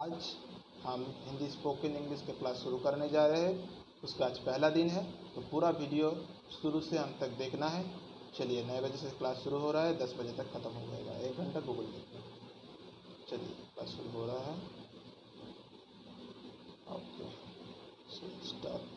आज हम Hindi spoken English के क्लास शुरू करने जा रहे हैं। उसका आज पहला दिन है, तो पूरा वीडियो शुरू से अंत तक देखना है। चलिए, 9 बजे से क्लास शुरू हो रहा है, 10 बजे तक ख़त्म हो जाएगा। 1 घंटा गूगल देखना। चलिए, क्लास शुरू हो रहा है। Okay, start.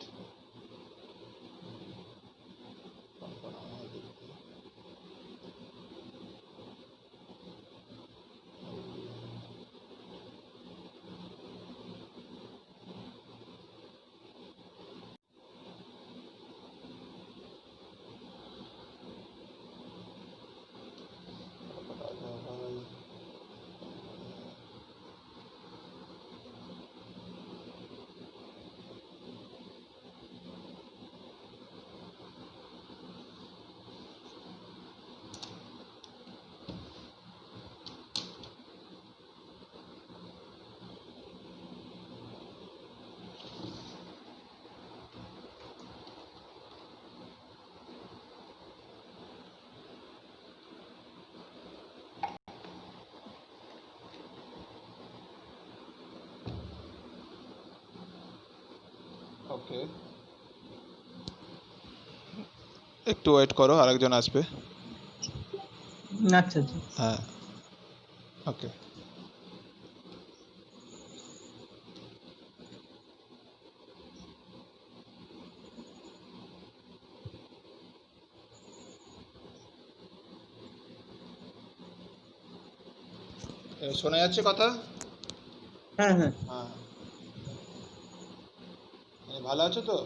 ওকে, একটু ওয়েট করো, আরেকজন আসবে। আচ্ছা আচ্ছা হ্যাঁ, ওকে। শোনা যাচ্ছে কথা? হ্যাঁ হ্যাঁ হ্যাঁ, ভালো আছো তো?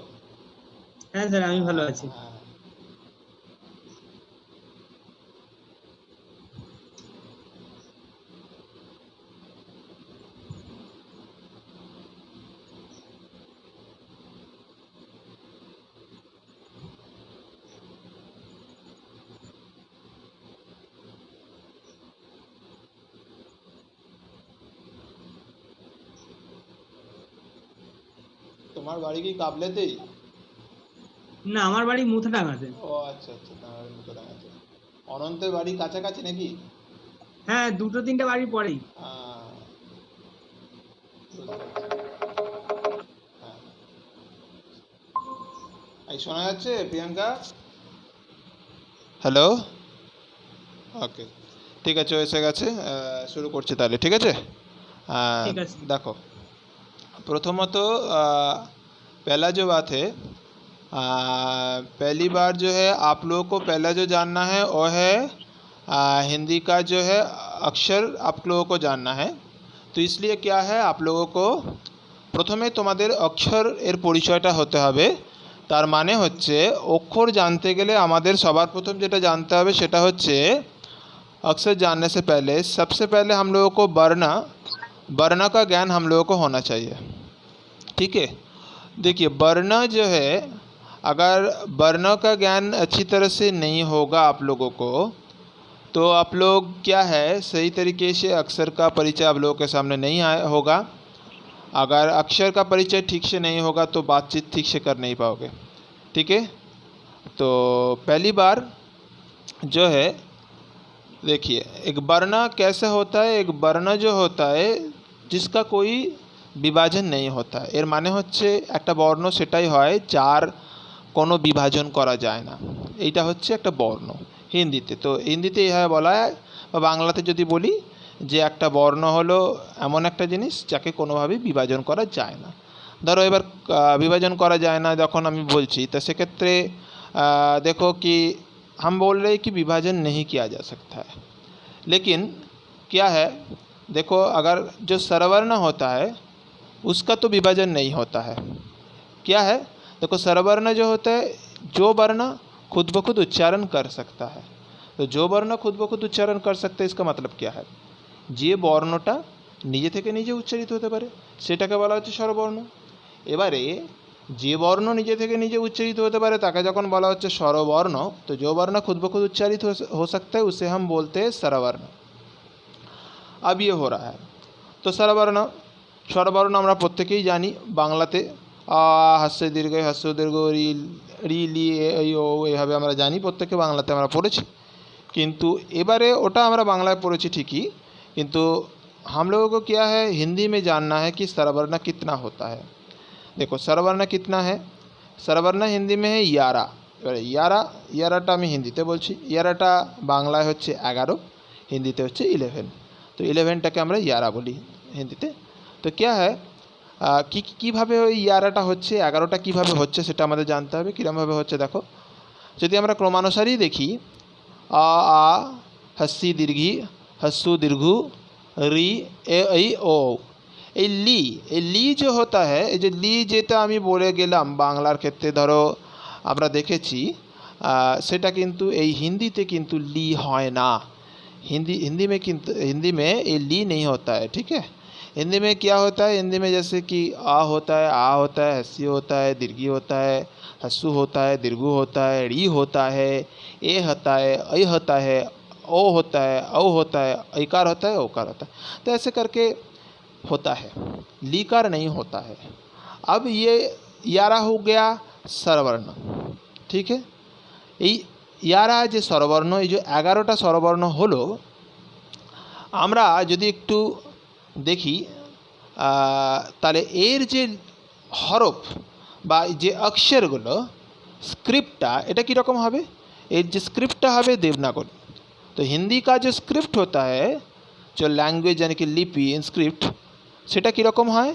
হ্যাঁ স্যার, আমি ভালো আছি। হ্যাঁ, তোমার বাড়ি কি কাবলেতেই? না, আমার বাড়ি মুথাডাঙ্গাতে। ও আচ্ছা আচ্ছা, তোমার বাড়ি মুথুরাঙাতে। অনন্তের বাড়ি কাছাকাছি নাকি? হ্যাঁ, 2-3টে বাড়ি পরেই। আহ, বুঝতে পারছি। হ্যাঁ, এই শোনা যাচ্ছে প্রিয়াঙ্কা? হ্যালো, ওকে, ঠিক আছে, ও এসে গেছে। শুরু করছি তাহলে, ঠিক আছে? ঠিক আছে। देखो, प्रथमत पहला जो बात है, पहली बार जो है आप लोगों को पहला जो जानना है वो है हिंदी का जो है अक्षर आप लोगों को जानना है। तो इसलिए क्या है, आप लोगों को প্রথমে তোমাদের অক্ষর এর পরিচয়টা হতে হবে। তার মানে হচ্ছে অক্ষর জানতে গেলে আমাদের সবার প্রথম যেটা জানতে হবে সেটা হচ্ছে अक्षर जानने से पहले सबसे पहले हम लोगों को वर्ण का ज्ञान हम लोगों को होना चाहिए। ठीक है, देखिए वर्ण जो है, अगर वर्ण का ज्ञान अच्छी तरह से नहीं होगा आप लोगों को, तो आप लोग क्या है सही तरीके से अक्षर का परिचय आप लोगों के सामने नहीं होगा। अगर अक्षर का परिचय ठीक से नहीं होगा तो बातचीत ठीक से कर नहीं पाओगे। ठीक है, तो पहली बार जो है, देखिए एक वर्ण कैसे होता है। एक वर्ण जो होता है जिसका कोई বিভাজন नहीं होता है। এর মানে হচ্ছে একটা বর্ণ সেটাই হয় যার কোনো বিভাজন করা যায় না। এইটা হচ্ছে একটা বর্ণ হিন্দিতে। তো হিন্দিতে এইভাবে বলা হয়, বা বাংলাতে যদি বলি যে একটা বর্ণ হলো এমন একটা জিনিস যাকে কোনোভাবেই বিভাজন করা যায় না। ধরো এবার বিভাজন করা যায় না যখন আমি বলছি, তো সেক্ষেত্রে देखो कि हम बोल रहे हैं कि विभाजन नहीं किया जा सकता है, लेकिन क्या है, देखो अगर जो स्वरवर्ण होता है उसका तो विभाजन नहीं होता है। क्या है, देखो स्वरवर्ण जो होता है, जो वर्ण खुद ब खुद उच्चारण कर सकता है। तो जो वर्ण खुद ब खुद उच्चारण कर सकता है, इसका मतलब क्या है, যে বর্ণটা নিজে থেকে নিজে উচ্চারিত হতে পারে সেটাকে বলা হচ্ছে স্বরবর্ণ। এবারে যে বর্ণ নিজে থেকে নিজে उच्चारित होते पारे ताके जखन बोला होच्छे स्वरवर्ण, तो जो वर्ण खुद ब खुद उच्चारित हो सकता है उसे हम बोलते हैं स्वरवर्ण। अब ये हो रहा है, तो स्वरवर्ण আমরা প্রত্যেকেই জানি বাংলাতে হাস্য দীর্ঘ হ্রস্ব দীর্ঘ রি রি লি এইভাবে আমরা জানি, প্রত্যেকে বাংলাতে আমরা পড়েছি। কিন্তু এবারে ওটা আমরা বাংলায় পড়েছি ঠিকই, কিন্তু हम लोगों को क्या है, हिंदी में जानना है कि स्वरवर्ण कितना होता है। देखो स्वरवर्ण कितना है, स्वरवर्ण हिंदी में है 11। এবারে 11টা আমি হিন্দিতে বলছি, 11টা বাংলায় হচ্ছে 11, হিন্দিতে হচ্ছে 11। তো 11টাকে আমরা 11 বলি হিন্দিতে। তো क्या है কীভাবে ওই 11টা হচ্ছে 11টা কীভাবে হচ্ছে সেটা আমাদের জানতে হবে। কীরকমভাবে হচ্ছে দেখো, যদি আমরা ক্রমানুসারেই দেখি, अ आ हस्सी दीर्घी हस्सू दीर्घू রি এ ऐ ও, এই লি जो होता है, এই যে লি যেটা আমি বলে গেলাম বাংলার ক্ষেত্রে ধরো আমরা দেখেছি, সেটা কিন্তু এই हिंदी কিন্তু ली হয় না। हिंदी में ये ली नहीं होता है, ठीक है। हिंदी में क्या होता है, हिंदी में जैसे कि आ होता है, हस्सी होता है, दीर्घी होता है, हस्सू होता है, दीर्घू होता है, री होता है, ए होता है, ऐ होता है, ओ होता है, औ होता है, ऐकार होता है, ओकार होता है। तो ऐसे करके होता है, लीकार नहीं होता है। अब ये 11 हो गया स्वरवर्ण, ठीक है। এই 11 যে স্বরবর্ণ, এই যে 11টা স্বরবর্ণ হলো, আমরা যদি একটু দেখি তাহলে এর যে হরফ বা যে অক্ষরগুলো स्क्रिप्टটা এটা কীরকম হবে, এর যে स्क्रिप्टটা হবে देवनागरी। तो हिंदी का जो स्क्रिप्ट होता है, जो लैंग्वेज यानी कि लिपि इंस्क्रिप्ट, সেটা কীরকম হয়,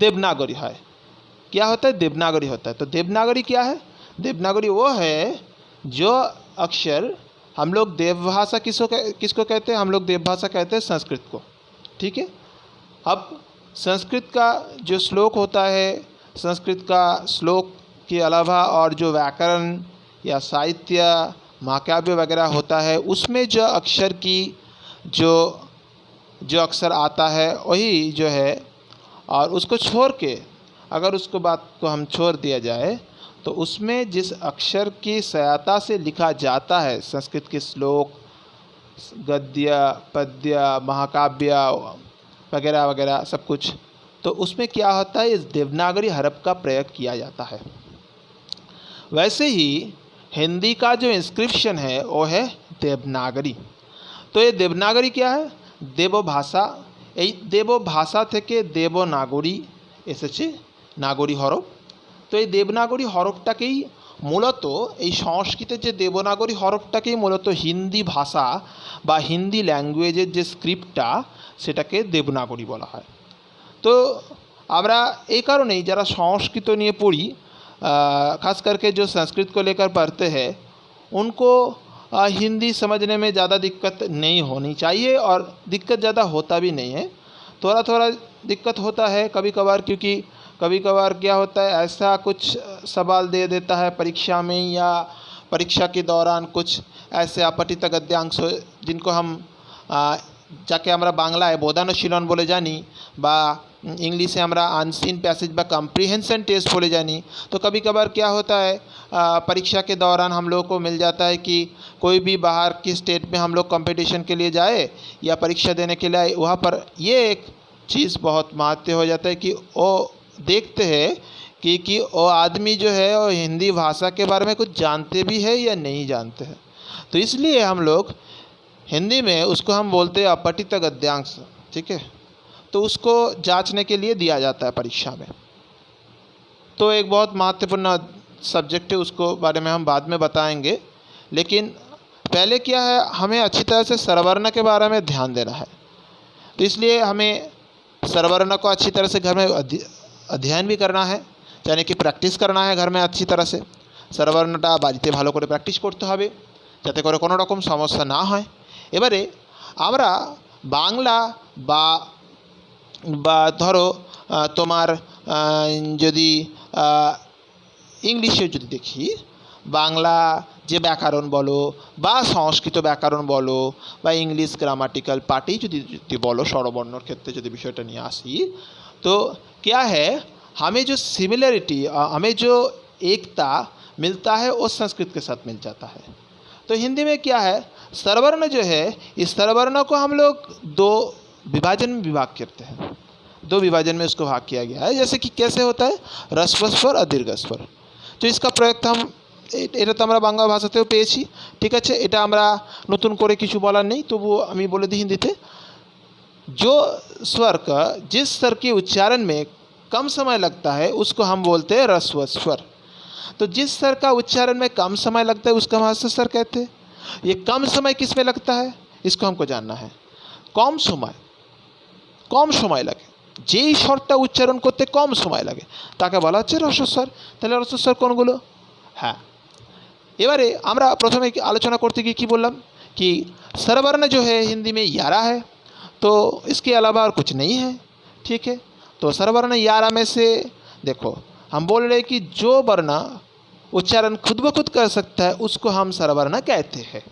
देवनागरी है। क्या होता है, देवनागरी होता है। तो देवनागरी क्या है, देवनागरी वो है जो अक्षर हम लोग देवभाषा किसको कहते हैं, हम लोग देवभाषा कहते हैं संस्कृत को, ठीक है। अब संस्कृत का जो श्लोक होता है, संस्कृत का श्लोक के अलावा और जो व्याकरण या साहित्य महाकाव्य वगैरह होता है, उसमें जो अक्षर की जो अक्षर आता है वही जो है, और उसको छोड़ के अगर उसको बात को हम छोड़ दिया जाए तो उसमें जिस अक्षर की सहायता से लिखा जाता है संस्कृत के श्लोक, गद्य, पद्य, महाकाव्य वगैरह वगैरह सब कुछ, तो उसमें क्या होता है, इस देवनागरी हरफ का प्रयोग किया जाता है। वैसे ही हिंदी का जो इंस्क्रिप्शन है वो है देवनागरी। तो ये देवनागरी क्या है, देवभाषा, এই দেবভাষা থেকে দেবনাগরী এসেছে, নাগরী হরফ। তো এই দেবনাগরী হরফটাকেই মূলত, এই সংস্কৃতের যে দেবনাগরী হরফটাকেই মূলত হিন্দি ভাষা বা হিন্দি ল্যাঙ্গুয়েজের যে স্ক্রিপ্টটা সেটাকে দেবনাগরী বলা হয়। तो আমরা এই কারণেই যারা সংস্কৃত নিয়ে পড়ি, खास करके जो संस्कृत को लेकर पढ़ते हैं, उनको हिंदी समझने में ज़्यादा दिक्कत नहीं होनी चाहिए, और दिक्कत ज़्यादा होता भी नहीं है। थोड़ा थोड़ा दिक्कत होता है कभी कभार, क्योंकि कभी कभार क्या होता है, ऐसा कुछ सवाल दे देता है परीक्षा में या परीक्षा के दौरान, कुछ ऐसे अपठित गद्यांश जिनको हम যাকে আমরা বাংলায় বোধানুশীলন বলে জানি, বা इंग्लिशे हमारा अनसीन पैसेज व कम्प्रीहेंशन टेस्ट बोले जानी। तो कभी कभार क्या होता है, परीक्षा के दौरान हम लोग को मिल जाता है कि कोई भी बाहर की स्टेट में हम लोग कंपटीशन के लिए जाए या परीक्षा देने के लिए आए, वहाँ पर ये एक चीज़ बहुत महत्व हो जाता है कि वो देखते हैं कि वो आदमी जो है वो हिंदी भाषा के बारे में कुछ जानते भी है या नहीं जानते हैं। तो इसलिए हम लोग हिंदी में उसको हम बोलते हैं अपठित गद्यांश, ठीक है। तो उसको जांचने के लिए दिया जाता है परीक्षा में। तो एक बहुत महत्वपूर्ण सब्जेक्ट है, उसको बारे में हम बाद में बताएंगे। लेकिन पहले क्या है, हमें अच्छी तरह से स्वरवर्ण के बारे में ध्यान देना है। तो इसलिए हमें स्वरवर्ण को अच्छी तरह से घर में अध्ययन भी करना है, यानी कि प्रैक्टिस करना है घर में अच्छी तरह से। स्वरवर्णटा বাড়িতে ভালো করে প্র্যাকটিস করতে হবে যাতে করে কোনো রকম সমস্যা না হয়। এবারে আমরা বাংলা বা ধরো তোমার যদি ইংলিশে যদি দেখি, বাংলা যে ব্যাকরণ বলো বা সংস্কৃত ব্যাকরণ বলো বা इंग्लिश ग्रामेटिकल पार्टी যদি বলো, স্বরবর্ণর ক্ষেত্রে যদি বিষয়টা নিয়ে আসি, तो क्या है, हमें जो सिमिलरिटी, हमें जो एकता मिलता है वो संस्कृत के साथ मिल जाता है। तो हिंदी में क्या है, स्वरवर्ण जो है, इस स्वरवर्ण को हम लोग दो विभाजन में विभाग करते हैं, दो विभाजन में उसको भाग किया गया है। जैसे कि कैसे होता है, ह्रस्व स्वर और दीर्घ स्वर। तो इसका प्रयोग तो हम এটা তো আমরা বাংলা ভাষাতেও পেয়েছি, ঠিক আছে। এটা আমরা নতুন করে কিছু বলার নেই, তবুও আমি বলে দিই হিন্দিতে। जो स्वर का जिस स्वर के उच्चारण में कम समय लगता है उसको हम बोलते हैं ह्रस्व स्वर। तो जिस स्वर का उच्चारण में कम समय लगता है उसको हम ह्रस्व स्वर कहते हैं। ये कम समय किस में लगता है इसको हमको जानना है। कम সময় লাগে, যেই স্বরটা উচ্চারণ করতে কম সময় লাগে তাকে বলা হচ্ছে রস্বস্বর। তাহলে রস্বস্বর কোনগুলো? হ্যাঁ, এবারে আমরা প্রথমে আলোচনা করতে গিয়ে কী বললাম कि स्वरवर्ण जो है हिंदी में 11 है, तो इसके अलावा और कुछ नहीं है। ठीक है, तो स्वरवर्ण 11 में से देखो हम बोल रहे हैं कि जो वर्ण उच्चारण खुद ब खुद कर सकता है उसको हम स्वरवर्ण कहते हैं।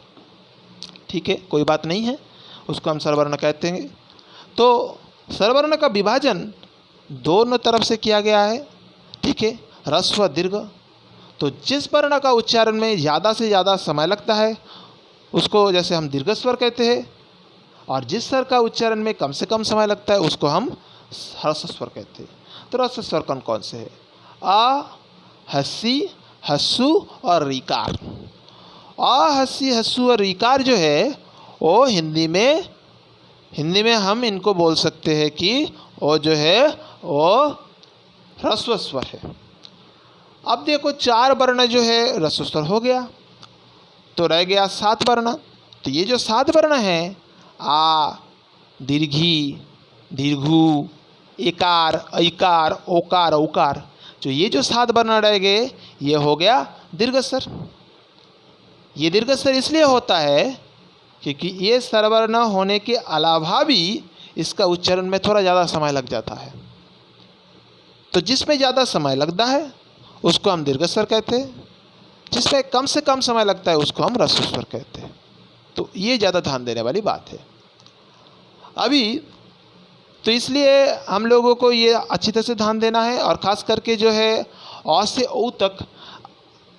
ठीक है, कोई बात नहीं है, उसको हम स्वरवर्ण कहते हैं। तो स्वरवर्ण का विभाजन दोनों तरफ से किया गया है। ठीक है, ह्रस्व दीर्घ। तो जिस वर्ण का उच्चारण में ज़्यादा से ज़्यादा समय लगता है उसको जैसे हम दीर्घ स्वर कहते हैं, और जिस स्वर का उच्चारण में कम से कम समय लगता है उसको हम ह्रस्व स्वर कहते हैं। तो ह्रस्व स्वर कौन कौन से है? आ, हस्सी, हस्सु और रीकार। आ, हस्सी, हस्सु और रीकार जो है वो हिंदी में हम इनको बोल सकते हैं कि वो जो है वो ह्रस्व स्वर है। अब देखो 4 वर्ण जो है ह्रस्व स्वर हो गया, तो रह गया 7 वर्ण। तो ये जो 7 वर्ण हैं आ, दीर्घी, दीर्घु, एकार, ऐकार, ओकार, औकार, जो ये जो 7 वर्ण रह गए ये हो गया दीर्घ स्वर। ये दीर्घ स्वर इसलिए होता है क्योंकि ये स्वरवर्ण होने के अलावा भी इसका उच्चारण में थोड़ा ज़्यादा समय लग जाता है। तो जिसमें ज़्यादा समय लगता है उसको हम दीर्घ स्वर कहते हैं, जिसमें कम से कम समय लगता है उसको हम ह्रस्व स्वर कहते हैं। तो ये ज़्यादा ध्यान देने वाली बात है अभी। तो इसलिए हम लोगों को ये अच्छी तरह से ध्यान देना है, और ख़ास करके जो है अ से औ तक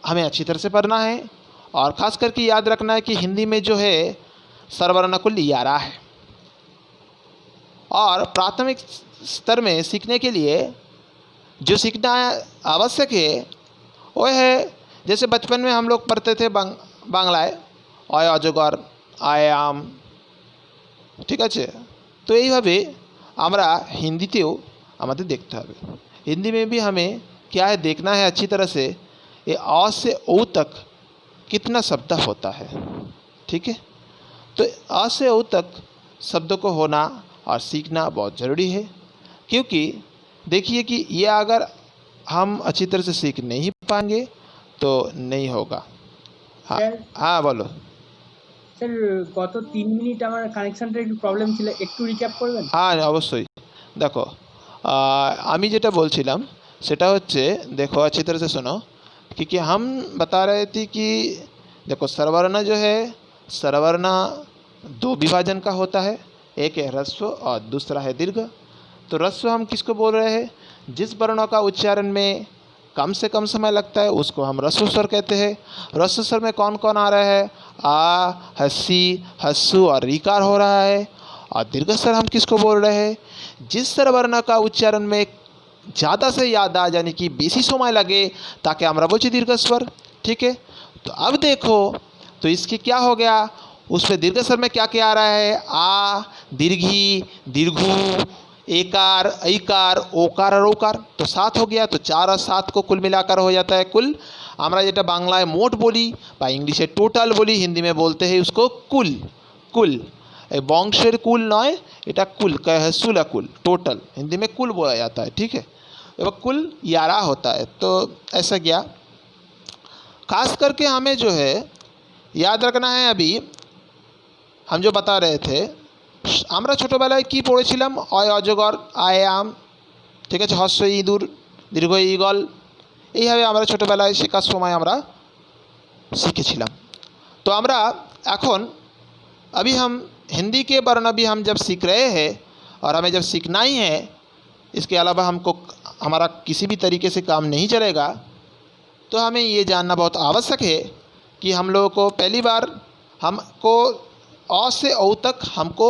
हमें अच्छी तरह से पढ़ना है। और ख़ास करके याद रखना है कि हिंदी में जो है स्वरवर्ण कुल 11 है, और प्राथमिक स्तर में सीखने के लिए जो सीखना आवश्यक है वो है जैसे बचपन में हम लोग पढ़ते थे বাংলায় অয় অজগর, আয় আম। ঠিক আছে, তো এইভাবে আমরা হিন্দিতেও আমাদের देखते হবে। हिंदी में भी हमें क्या है देखना है अच्छी तरह से ये अ से औ तक कितना शब्द होता है। ठीक है, तो अ से औ तक शब्द को होना और सीखना बहुत ज़रूरी है, क्योंकि देखिए कि ये अगर हम अच्छी तरह से सीख नहीं पाएंगे तो नहीं होगा। हाँ हाँ बोलो। স্যার গত 3 মিনিট আমার কানেকশনটা একটু প্রবলেম ছিল, একটু রিক্যাপ করবেন? हाँ অবশ্যই। देखो আমি যেটা বলছিলাম সেটা হচ্ছে देखो अच्छी तरह से सुनो, क्योंकि हम बता रहे थे कि देखो स्वरवर्ण जो है स्वरवर्ण 2 विभाजन का होता है, एक है ह्रस्व और दूसरा है दीर्घ। तो ह्रस्व हम किसको बोल रहे हैं? जिस वर्णों का उच्चारण में कम से कम समय लगता है उसको हम ह्रस्व स्वर कहते हैं। ह्रस्व स्वर में कौन कौन आ रहा है? आ, हस्सी, हस्सु और रीकार हो रहा है। और दीर्घ स्वर हम किसको बोल रहे हैं? जिस स्वर वर्ण का उच्चारण में ज़्यादा से ज़्यादा यानी कि बेसी समय लगे ताकि আমরা বলছি दीर्घ स्वर। ठीक है, तो अब देखो तो इसकी क्या हो गया, उसमें दीर्घ स्वर में क्या क्या आ रहा है? आ, दीर्घी, दीर्घु, एकार, ऐकार, ओकार और औकार। तो 7 हो गया। तो 4 और 7 को कुल मिलाकर हो जाता है कुल। আমরা যেটা বাংলায় মোট বলি বা ইংলিশে টোটাল বলি, হিন্দি में बोलते हैं उसको कुल। कुल বংশের कुल নয়, এটা कुल कहसुल कुल टोटल हिंदी में कुल बोला जाता है। ठीक है, अब कुल 11 होता है। तो ऐसा क्या खास करके हमें जो है याद रखना है। अभी हम जो बता रहे थे আমরা ছোটোবেলায় কি পড়েছিলাম? অয় অজগর, আয় আম। ঠিক আছে, হস্য ইঁদুর, দীর্ঘ ঈগল, এইভাবে আমরা ছোটোবেলায় শেখার সময় আমরা सीखेছিলাম। तो আমরা এখন अभी हम हिंदी के वर्ण भी हम जब सीख रहे हैं और हमें जब सीखना ही है, इसके अलावा हमको हमारा किसी भी तरीके से काम नहीं चलेगा, तो हमें ये जानना बहुत आवश्यक है कि हम लोगों को पहली बार हमको अ से औ तक हमको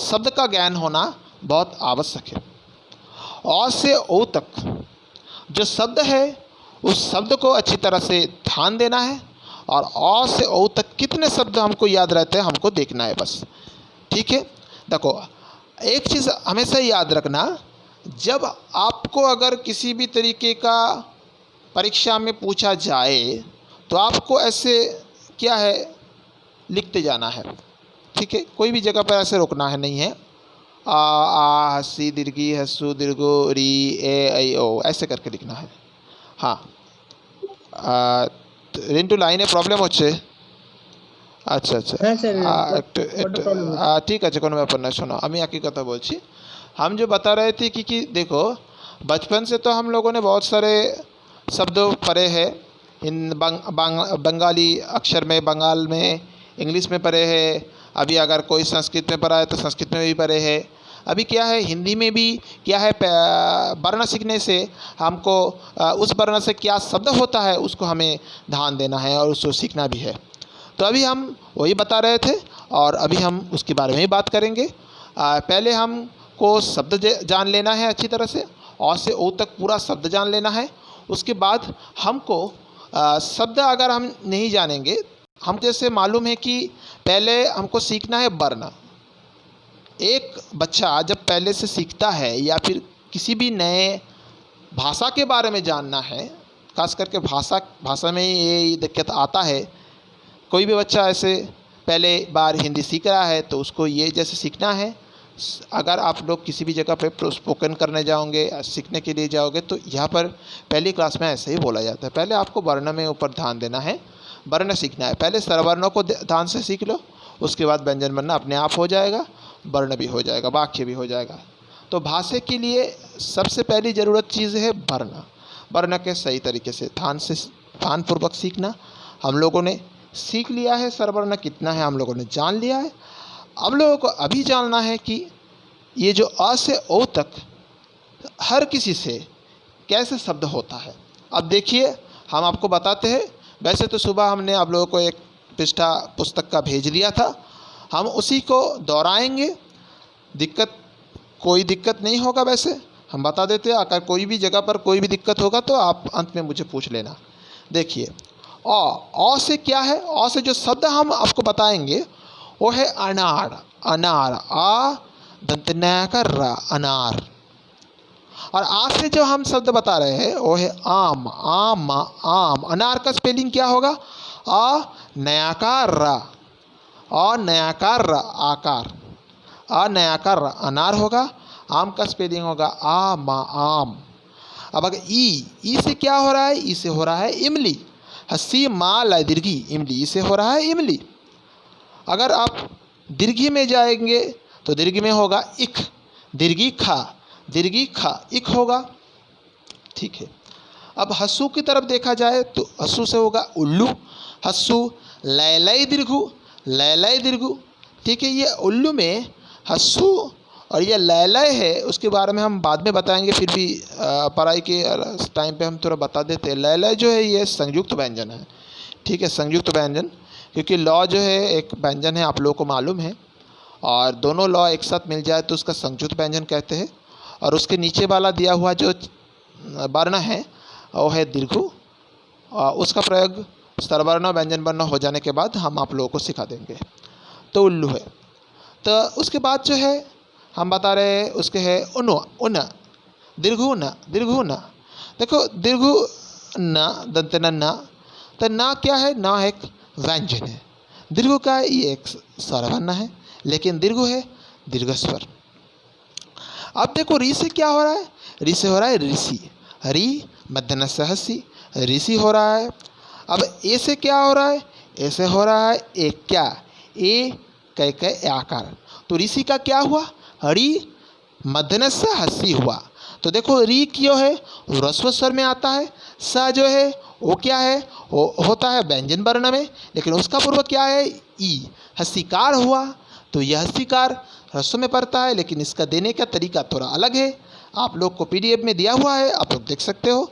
शब्द का ज्ञान होना बहुत आवश्यक है। अ से औ तक जो शब्द है उस शब्द को अच्छी तरह से ध्यान देना है, और अ से औ तक कितने शब्द हमको याद रहते हैं हमको देखना है बस। ठीक है, देखो एक चीज़ हमेशा याद रखना, जब आपको अगर किसी भी तरीके का परीक्षा में पूछा जाए तो आपको ऐसे क्या है लिखते जाना है, ठीक है। कोई भी जगह पर ऐसे रुकना है नहीं है। आ हस्सी दीर्घी हस्सु दीर्घो री ए ऐ ओ ऐसे करके लिखना है। हाँ रिंटू लाइने प्रॉब्लेम হচ্ছে। আচ্ছা আচ্ছা হ্যাঁ স্যার, একটু বড্ড একটু প্রবলেম হচ্ছে। ঠিক আছে, কোনো ব্যাপার না। শোনো আমি एक ही কথা বলছি। हम जो बता रहे थे कि देखो बचपन से तो हम लोगों ने बहुत सारे शब्द पढ़े हैं इन बंगाली अक्षर में, बंगाल में, इंग्लिश में पढ़े हैं। अभी अगर कोई संस्कृत में पढ़ा है तो संस्कृत में भी पढ़े हैं। अभी क्या है हिंदी में भी क्या है, वर्ण सीखने से हमको उस वर्ण से क्या शब्द होता है उसको हमें ध्यान देना है और उसको सीखना भी है। तो अभी हम वही बता रहे थे और अभी हम उसके बारे में ही बात करेंगे। पहले हमको शब्द जान लेना है अच्छी तरह से, और से ओ तक पूरा शब्द जान लेना है। उसके बाद हमको शब्द अगर हम नहीं जानेंगे, हम जैसे मालूम है कि पहले हमको सीखना है वर्ण। एक बच्चा जब पहले से सीखता है या फिर किसी भी नए भाषा के बारे में जानना है, खास करके भाषा में ये दिक्कत आता है। कोई भी बच्चा ऐसे पहले बार हिंदी सीख रहा है तो उसको ये जैसे सीखना है। अगर आप लोग किसी भी जगह पे स्पोकन करने जाओगे, सीखने के लिए जाओगे, तो यहाँ पर पहली क्लास में ऐसे ही बोला जाता है। पहले आपको वर्ण में ऊपर ध्यान देना है, वर्ण सीखना है। पहले स्वरवर्णों को ध्यान से सीख लो, उसके बाद व्यंजन वर्ण अपने आप हो जाएगा, वर्ण भी हो जाएगा, वाक्य भी हो जाएगा। तो भाषा के लिए सबसे पहली ज़रूरत चीज़ है वर्ण। वर्ण के सही तरीके से ध्यानपूर्वक सीखना। हम लोगों ने सीख लिया है स्वरवर्ण कितना है, हम लोगों ने जान लिया है। अब लोगों को अभी जानना है कि ये जो अ से ओ तक हर किसी से कैसे शब्द होता है। अब देखिए हम आपको बताते हैं। वैसे तो सुबह हमने आप लोगों को एक पृष्ठा पुस्तक का भेज दिया था, हम उसी को दोहराएंगे। कोई दिक्कत नहीं होगा। वैसे हम बता देते हैं, अगर कोई भी जगह पर कोई भी दिक्कत होगा तो आप अंत में मुझे पूछ लेना। देखिए अ से क्या है, अ से जो शब्द हम आपको बताएंगे वो है अनार। अनार, आ दंत न का र, अनार। और आ से जो हम शब्द बता रहे हैं वो है आम। आम, आम। अनार का स्पेलिंग क्या होगा, अ नयाकार र, अ नयाकार र, आकार, अ नयाकार र, अनार होगा। आम का स्पेलिंग होगा आम, आम। अब अगर ई से क्या हो रहा है, ई से हो रहा है इमली। हस्सी माल दीर्घी, इमली, इसे हो रहा है इमली। अगर आप दीर्घी में जाएंगे तो दीर्घी में होगा इख, दीर्घी खा, दीर्घी खा, इख होगा, ठीक है। अब हस्सू की तरफ देखा जाए तो हस्सू से होगा उल्लू। हस्सू लैलय दीर्घु, लैलय दीर्घु, ठीक है। ये उल्लू में हस्सू और ये लैलय है, उसके बारे में हम बाद में बताएंगे। फिर भी पढ़ाई के टाइम पे हम थोड़ा बता देते हैं। लैलय जो है ये संयुक्त व्यंजन है, ठीक है, संयुक्त व्यंजन। क्योंकि लॉ जो है एक व्यंजन है, आप लोगों को मालूम है, और दोनों लॉ एक साथ मिल जाए तो उसका संयुक्त व्यंजन कहते हैं। और उसके नीचे वाला दिया हुआ जो वर्ण है वो है दीर्घु। उसका प्रयोग स्वरवर्ण व्यंजन वर्ण हो जाने के बाद हम आप लोगों को सिखा देंगे। तो उल्लू है। तो उसके बाद जो है हम बता रहे हैं उसके है उन, उन, दीर्घु न, दीर्घु न। देखो दीर्घु न, दंत न, तो ना क्या है, ना एक व्यंजन है। दीर्घु का ये एक स्वरवर्ण है, लेकिन दीर्घु है दीर्घ स्वर। अब देखो री से क्या हो रहा है, री से हो रहा है ऋषि। री मध्यन सहसी, ऋषि हो रहा है। अब ए से क्या हो रहा है, ए से हो रहा है एक क्या, ए कै आकार। तो ऋषि का क्या हुआ, री मध्यन से हसी हुआ। तो देखो री क्यों है, ह्रस्व स्वर में आता है। सा जो है वो क्या है, वो होता है व्यंजन वर्ण में, लेकिन उसका पूर्व क्या है, ई, हस्सीकार हुआ। तो यह हस्सीकार ह्रस्व में पड़ता है, लेकिन इसका देने का तरीका थोड़ा अलग है। आप लोग को पीडीएफ में दिया हुआ है, आप लोग देख सकते हो।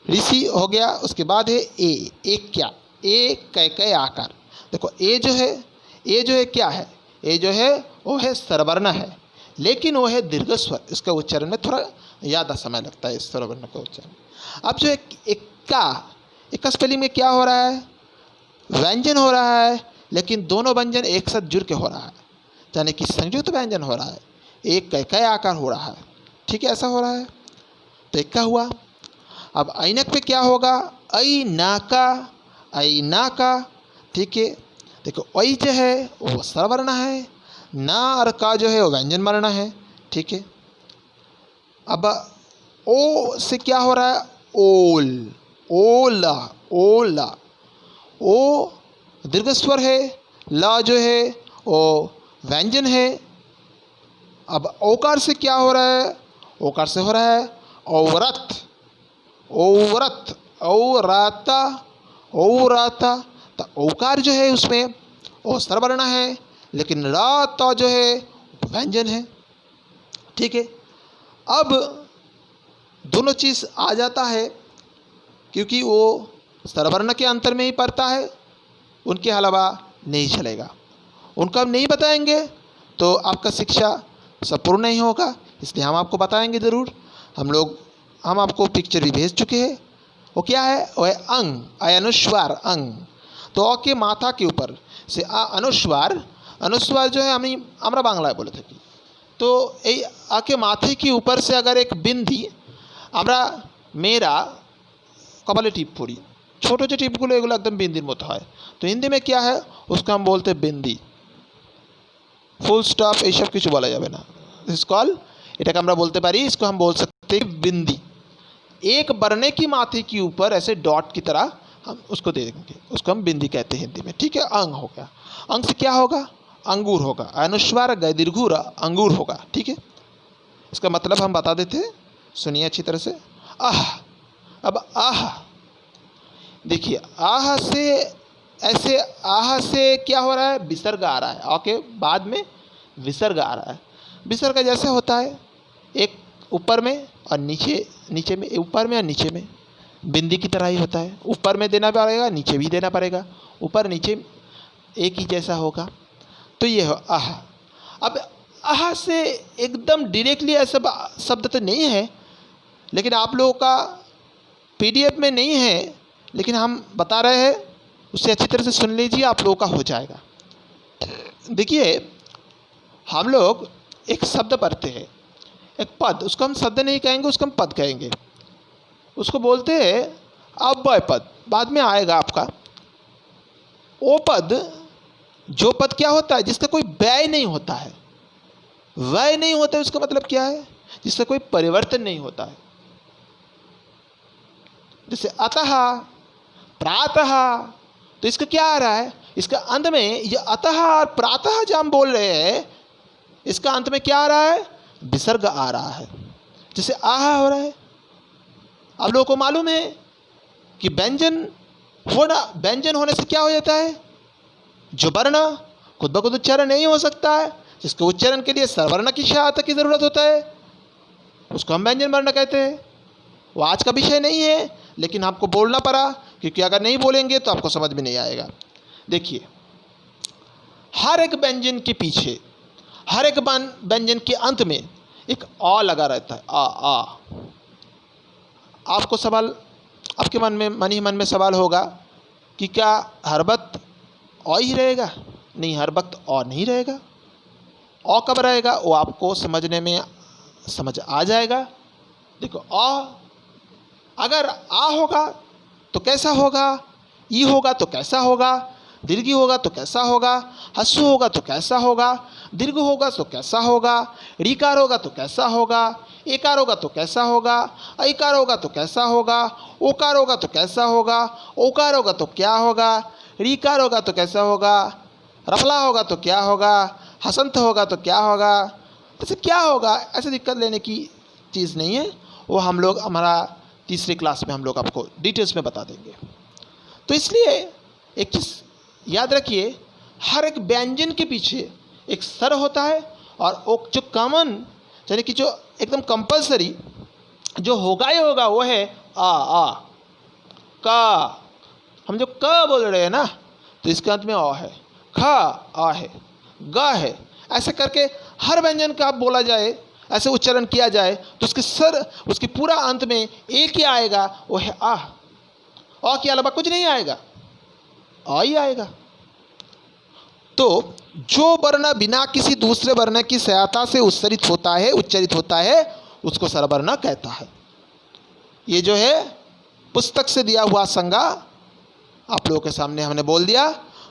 ऋषि हो गया, उसके बाद है ए, एक क्या, ए कै आकार। देखो ए जो है क्या है, ए जो है वो है स्वरवर्ण है, लेकिन वो है दीर्घ स्वर। इसका उच्चारण में थोड़ा ज़्यादा समय लगता है इस स्वरवर्ण का उच्चारण। अब जो एक का स्पेलिंग में क्या हो रहा है, व्यंजन हो रहा है, लेकिन दोनों व्यंजन एक साथ जुड़ के हो रहा है, यानी कि संयुक्त व्यंजन हो रहा है। एक कै आकार हो रहा है, ठीक है, ऐसा हो रहा है, तो एक का हुआ। अब ऐनक पे क्या होगा, ऐ ना का, ठीक है। देखो ऐ जो है वो स्वरवर्ण है, ना और का जो है वो व्यंजन वर्ण है, ठीक है। अब ओ से क्या हो रहा है, ओल, ओला, ओला, ओ दीर्घ स्वर है, ला जो है वो व्यंजन है। अब ओकार से क्या हो रहा है, ओकार से हो रहा है औरत, औरत, औराता, औराता। तो ओकार जो है उसमें वो स्वरवर्ण है, लेकिन रा तो जो है व्यंजन है, ठीक है। अब दोनों चीज़ आ जाता है, क्योंकि वो स्वरवर्ण के अंतर में ही पड़ता है, उनके अलावा नहीं चलेगा। उनका हम नहीं बताएंगे तो आपका शिक्षा संपूर्ण नहीं होगा, इसलिए हम आपको बताएंगे ज़रूर। हम आपको पिक्चर भी भेज चुके हैं। वो क्या है, वो है अंग, अनुस्वार अंग। तो अ के माथा के ऊपर से अनुस्वार, अनुस्वार जो है আমরা বাংলায় বলে থাকি। তো এই আ के माथे के ऊपर से अगर एक बिंदी আমরা মেয়েরা কপালে টিপ পড়ি, ছোটো যে টিপগুলো এগুলো একদম বিন্দির মতো হয়, তো হিন্দি में क्या है उसको हम बोलते हैं बिंदी, ফুল স্টপ এইসব কিছু বলা যাবে না, दिस कॉल, এটাকে আমরা বলতে পারি, इसको हम बोल सकते हैं बिंदी। एक बरने की माथे के ऊपर ऐसे डॉट की तरह हम उसको दे देंगे, उसको हम बिंदी कहते हैं हिंदी में, ठीक है। अंग हो गया, अंग से क्या होगा, अंगूर होगा, अनुस्वार गए दीर्घूर अंगूर होगा, ठीक है। इसका मतलब हम बता देते हैं, सुनिए अच्छी तरह से। आह, अब आह देखिए, आह से ऐसे, आह से क्या हो रहा है, विसर्ग आ रहा है, ओके, बाद में विसर्ग आ रहा है। विसर्ग जैसे होता है एक ऊपर में और नीचे में, ऊपर में और नीचे में, बिंदी की तरह ही होता है, ऊपर में देना पड़ेगा, नीचे भी देना पड़ेगा, ऊपर नीचे एक ही जैसा होगा। तो ये हो आह। अब आह से एकदम डायरेक्टली ऐसा शब्द तो नहीं है, लेकिन आप लोगों का पीडीएफ में नहीं है, लेकिन हम बता रहे हैं, उससे अच्छी तरह से सुन लीजिए, आप लोगों का हो जाएगा। देखिए, हम लोग एक शब्द पढ़ते हैं, एक पद, उसको हम शब्द नहीं कहेंगे, उसको हम पद कहेंगे, उसको बोलते हैं अव्यय पद, बाद में आएगा आपका। वो पद, जो पद क्या होता है, जिसका कोई व्यय नहीं होता है, व्यय नहीं होता है, उसका मतलब क्या है, जिसका कोई परिवर्तन नहीं होता है। जैसे अतः, प्रातः, तो इसका क्या आ रहा है, इसका अंत में ये अतः और प्रातः जो हम बोल रहे हैं, इसका अंत में क्या आ रहा है, विसर्ग आ रहा है, जैसे आह हो रहा है। आप लोगों को मालूम है कि व्यंजन होने से क्या हो जाता है, जो वर्ण खुद ब खुद उच्चारण नहीं हो सकता है, जिसके उच्चारण के लिए स्वरवर्ण की सहायता की ज़रूरत होता है, उसको हम व्यंजन वर्ण कहते हैं। वो आज का विषय नहीं है, लेकिन आपको बोलना पड़ा, क्योंकि अगर नहीं बोलेंगे तो आपको समझ में नहीं आएगा। देखिए, हर एक व्यंजन के पीछे, हर एक व्यंजन के अंत में एक आ लगा रहता है, आ। आपको सवाल, आपके मन ही मन में सवाल होगा कि क्या हर वक्त अ ही रहेगा? नहीं, हर वक्त अ नहीं रहेगा। अ कब रहेगा, वो आपको समझने में समझ आ जाएगा। देखो, अगर आ होगा तो कैसा होगा, ई होगा तो कैसा होगा, दीर्घी होगा तो कैसा होगा, हस्सु होगा तो कैसा होगा, दीर्घ होगा तो कैसा होगा, रीकार होगा तो कैसा होगा, एकार होगा तो कैसा होगा, ऐकार होगा तो कैसा होगा, ओकार होगा तो कैसा होगा, ओकार होगा तो क्या होगा, रीकार होगा तो कैसा होगा, रफला होगा तो क्या होगा, हसंत होगा तो क्या होगा। ऐसे क्या होगा, ऐसे दिक्कत लेने की चीज़ नहीं है, वो हम लोग हमारा तीसरी क्लास में हम लोग आपको डिटेल्स में बता देंगे। तो इसलिए एक चीज़ याद रखिए, हर एक व्यंजन के पीछे एक स्वर होता है, और वो जो कॉमन, यानी कि जो एकदम कंपलसरी जो होगा ही होगा, वो है आ। का, हम जो क बोल रहे हैं ना, तो इसके अंत में अ है, ख आ है, ग है, ऐसे करके हर व्यंजन का आप बोला जाए, ऐसे उच्चारण किया जाए, तो उसके स्वर, उसके पूरा अंत में एक ही आएगा, वो है आ। के अलावा कुछ नहीं आएगा, आ ही आएगा। तो जो वर्ण बिना किसी दूसरे वर्ण की सहायता से उच्चारित होता है उसको स्वरवर्ण कहता है। ये जो है पुस्तक से दिया हुआ संज्ञा आप लोगों के सामने हमने बोल दिया।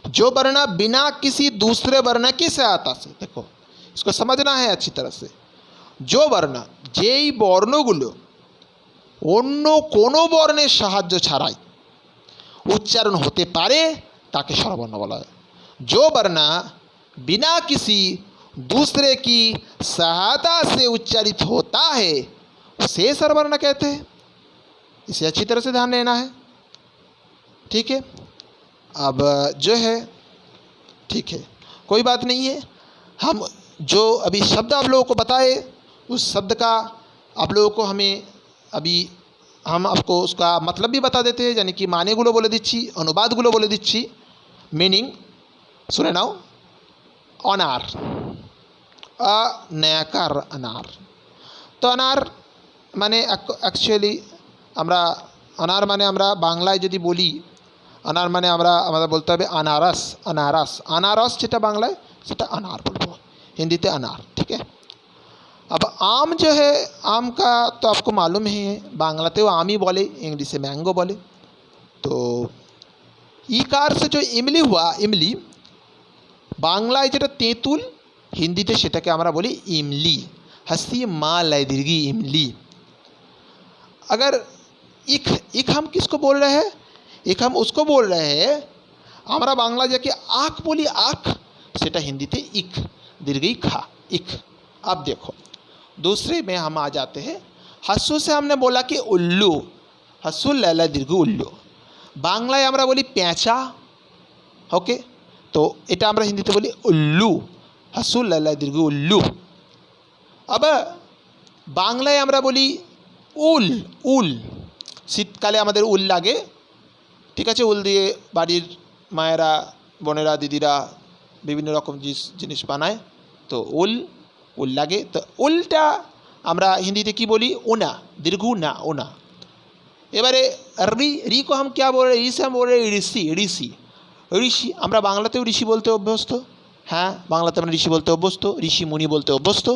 जो वर्ण बिना किसी दूसरे वर्ण की सहायता से, देखो इसको समझना है अच्छी तरह से, जो वर्ण যেই বর্ণগুলো অন্য কোনো বর্ণের সাহায্য ছাড়াই উচ্চারণ হতে পারে তাকে স্বরবর্ণ বলা হয়। जो वर्ण बिना किसी दूसरे की सहायता से उच्चारित होता है उसे स्वरवर्ण कहते हैं। इसे अच्छी तरह से ध्यान देना है, ठीक है। अब जो है ठीक है, कोई बात नहीं है। हम जो अभी शब्द आप लोगों को बताए उस शब्द का आप लोगों को हम आपको उसका मतलब भी बता देते हैं, यानी कि मानेगुलो बोले दिच्छी, अनुवादगुलो बोले दिच्छी। मीनिंग सुने नाओ। अनार, अनाकार अनार। तो अनार माने एक्चुअली আমরা अनार माने আমরা বাংলায় যদি বলি अनार माने আমাদের বলতে হবে अनारस। अनारस যেটা বাংলায় সেটা अनार বলবো, हिंदीते अनार, ठीक है। अब आम जो है, आम का तो आपको मालूम ही है, बांग्लाते वो आम ही बोले, इंग्लिश से मैंगो बोले। तो ईकार से जो इमली हुआ, इमली बांग्लाয় যেটা তেঁতুল, हिंदीते সেটাকে আমরা বলি इमली। हंसी माँ लय दीर्घी इमली। अगर इक हम किसको बोल रहे हैं? इक हम उसको बोल रहे हैं আমরা বাংলা যাকে आँख बोली, आँख, সেটা हिंदीते इक दीर्घी खा, इक। अब देखो दूसरे में हम आ जाते हैं। हस्सू से हमने बोला कि उल्लू, हस्सू लैला दीर्घ उल्लू। बांग्लाয় আমরা বলি পেঁচা, ओके। तो এটা আমরা হিন্দিতে বলি উল্লু, हस्सू लैला दीर्घ उल्लू। अब বাংলায় আমরা বলি উল, উল। শীতকালে আমাদের উল লাগে, ঠিক আছে। উল দিয়ে বাড়ির মায়েরা, বোনেরা, দিদিরা বিভিন্ন রকম জিনিস বানায়, তো উল লাগে। তো উলটা আমরা হিন্দিতে কি বলি? ওনা, দীর্ঘ না, ওনা। এবারে রি को हम क्या बोल रहे हैं? री से हम बोल रहे हैं ऋषि, ऋषि, ऋषि। আমরা বাংলাতেও ঋষি বলতে অভ্যস্ত, হ্যাঁ বাংলাতে আমরা ঋষি বলতে অভ্যস্ত, ঋষি মুনি বলতে অভ্যস্ত,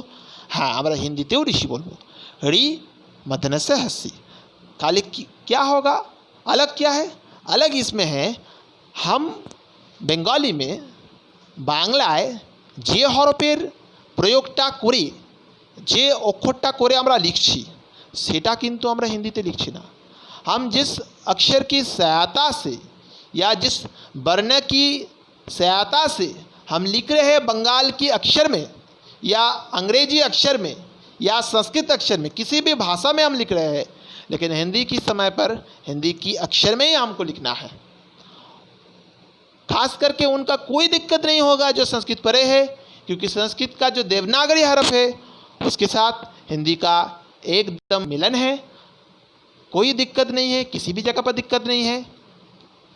হ্যাঁ আমরা হিন্দিতেও ঋষি বলবো। রি मदन से हंसी। खाली क्या होगा? अलग क्या है? अलग इसमें है, हम बेंगाली में বাংলায় যে হরফের প্রয়োগটা করে, যে অক্ষরটা করে আমরা লিখছি সেটা কিন্তু আমরা হিন্দিতে লিখছি না। हम जिस अक्षर की सहायता से या जिस वर्ण की सहायता से हम लिख रहे हैं बंगाल की अक्षर में या अंग्रेजी अक्षर में या संस्कृत अक्षर में, किसी भी भाषा में हम लिख रहे हैं, लेकिन हिंदी की समय पर हिंदी की अक्षर में ही हमको लिखना है। खास करके उनका कोई दिक्कत नहीं होगा जो संस्कृत पढ़े है, क्योंकि संस्कृत का जो देवनागरी हरफ है उसके साथ हिंदी का एकदम मिलन है। कोई दिक्कत नहीं है, किसी भी जगह पर दिक्कत नहीं है।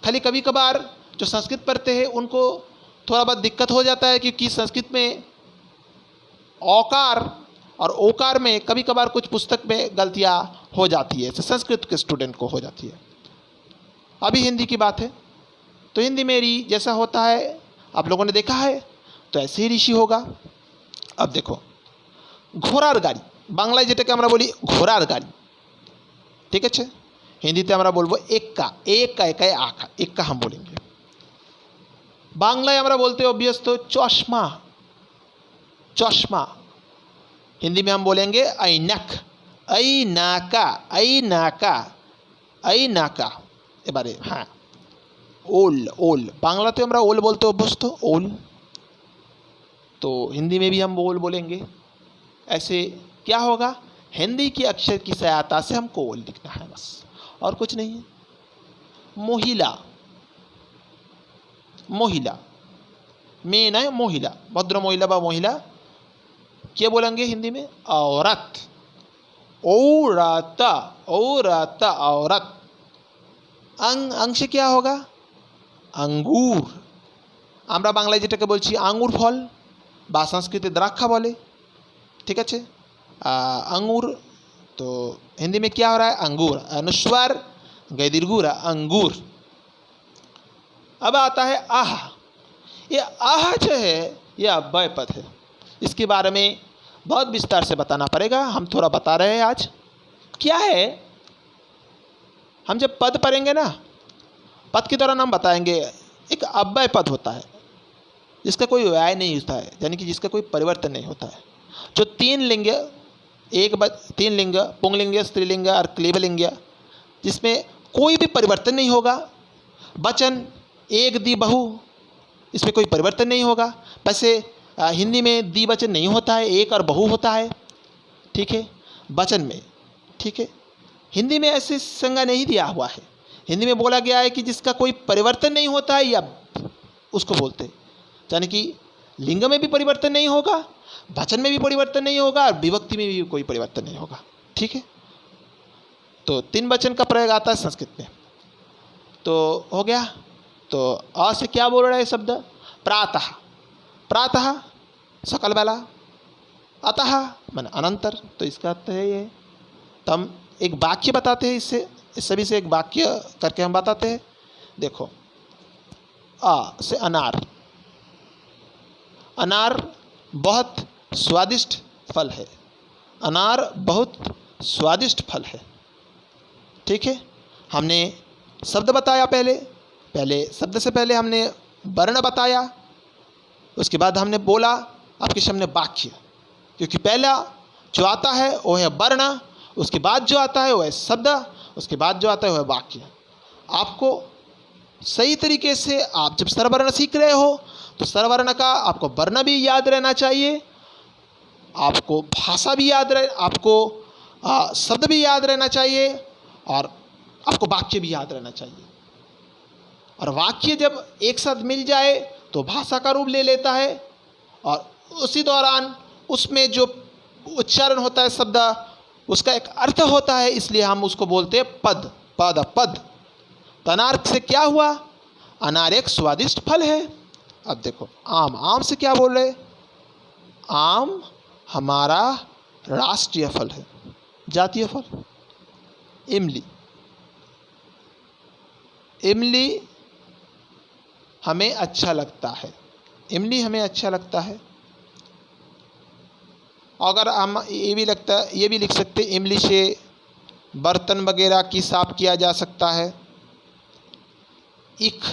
खाली कभी कभार जो संस्कृत पढ़ते हैं उनको थोड़ा बहुत दिक्कत हो जाता है, क्योंकि संस्कृत में औकार और ओकार में कभी कभार कुछ पुस्तक में गलतियाँ हो जाती है, संस्कृत के स्टूडेंट को हो जाती है। अभी हिंदी की बात है, तो हिंदी में री जैसा होता है आप लोगों ने देखा है, तो ऐसे ही ऋषि होगा। अब देखो घोड़ार गाड़ी, বাংলায় যেটাকে আমরা বলি ঘোড়ার গাড়ি, ঠিক আছে। হিন্দিতে আমরা বলবো एक्का, एक एकाय आखा, एक्का हम बोलेंगे। বাংলায় আমরা বলতে অভ্যস্ত চশমা, चश्मा। हिंदी में हम बोलेंगे ऐनक, ऐनाका, ऐनाका, ऐनाका। এবারে हाँ ओल, ओल। बांग्लाते हमरा ओल बोलते अभ्यस्त, ओल। तो हिंदी में भी हम ओल बोलेंगे। ऐसे क्या होगा? हिंदी की अक्षर की सहायता से हमको ओल लिखना है, बस और कुछ नहीं है। मोहिला, मोहिला, मेन है मोहिला, भद्र महिला बा महिला। क्या बोलेंगे हिंदी में? औरत, औरत, औरत, औरत। अंग, अंग से क्या होगा? अंगूर। আমরা বাংলায় যেটাকে বলছি আঙ্গুর ফল বা সংস্কৃতে দ্রাক্ষা বলে, ठीक है। अंगूर, तो हिंदी में क्या हो रहा है? अंगूर, अनुस्वार गैदीर्घ अंगूर। अब आता है आह। ये आह जो है ये अव्यय पद है। इसके बारे में बहुत विस्तार से बताना पड़ेगा, हम थोड़ा बता रहे हैं आज। क्या है, हम जब पद पढ़ेंगे ना, पद के दौरान हम बताएंगे एक अव्यय पद होता है जिसका कोई व्यय नहीं होता है, यानी कि जिसका कोई परिवर्तन नहीं होता है। जो तीन लिंग पुंगलिंग, स्त्रीलिंग और क्लीबलिंग, जिसमें कोई भी परिवर्तन नहीं होगा। वचन एक दी बहु, इसमें कोई परिवर्तन नहीं होगा। वैसे हिंदी में द्विवचन नहीं होता है, एक और बहु होता है, ठीक है, वचन में, ठीक है। हिंदी में ऐसे संज्ञा नहीं दिया हुआ है। हिंदी में बोला गया है कि जिसका कोई परिवर्तन नहीं होता है या उसको बोलते हैं, यानी कि लिंग में भी परिवर्तन नहीं होगा, वचन में भी परिवर्तन नहीं होगा और विभक्ति में भी कोई परिवर्तन नहीं होगा, ठीक है। तो तीन वचन का प्रयोग आता है संस्कृत में। तो हो गया। तो अ से क्या बोल रहा है शब्द, प्रातः, प्रातः सकल बेला, अतः मन अनंतर, तो इसका अर्थ है ये। तो हम एक वाक्य बताते हैं, इससे इस सभी से एक वाक्य करके हम बताते हैं। देखो, आ से अनार, अनार बहुत स्वादिष्ट फल है, अनार बहुत स्वादिष्ट फल है, ठीक है। हमने शब्द बताया, पहले शब्द से पहले हमने वर्ण बताया, उसके बाद हमने बोला आपके सामने वाक्य, क्योंकि पहला जो आता है वो है वर्ण, उसके बाद जो आता है वो है शब्द, उसके बाद जो आता है वो है वाक्य। आपको सही तरीके से, आप जब स्वरवर्ण सीख रहे हो तो स्वरवर्ण का आपको वर्ण भी याद रहना चाहिए, आपको भाषा भी याद रहे, आपको शब्द भी याद रहना चाहिए और आपको वाक्य भी याद रहना चाहिए। और वाक्य जब एक साथ मिल जाए तो भाषा का रूप ले लेता है और उसी दौरान उसमें जो उच्चारण होता है शब्द, उसका एक अर्थ होता है, इसलिए हम उसको बोलते हैं पद, पद पद। तो अनार से क्या हुआ, अनार एक स्वादिष्ट फल है। अब देखो आम, आम से क्या बोल रहे, आम हमारा राष्ट्रीय फल है, जातीय फल। इमली, इमली हमें अच्छा लगता है, इमली हमें अच्छा लगता है। अगर हम ये भी लिख सकते, इमली से बर्तन वगैरह की साफ किया जा सकता है। ईख,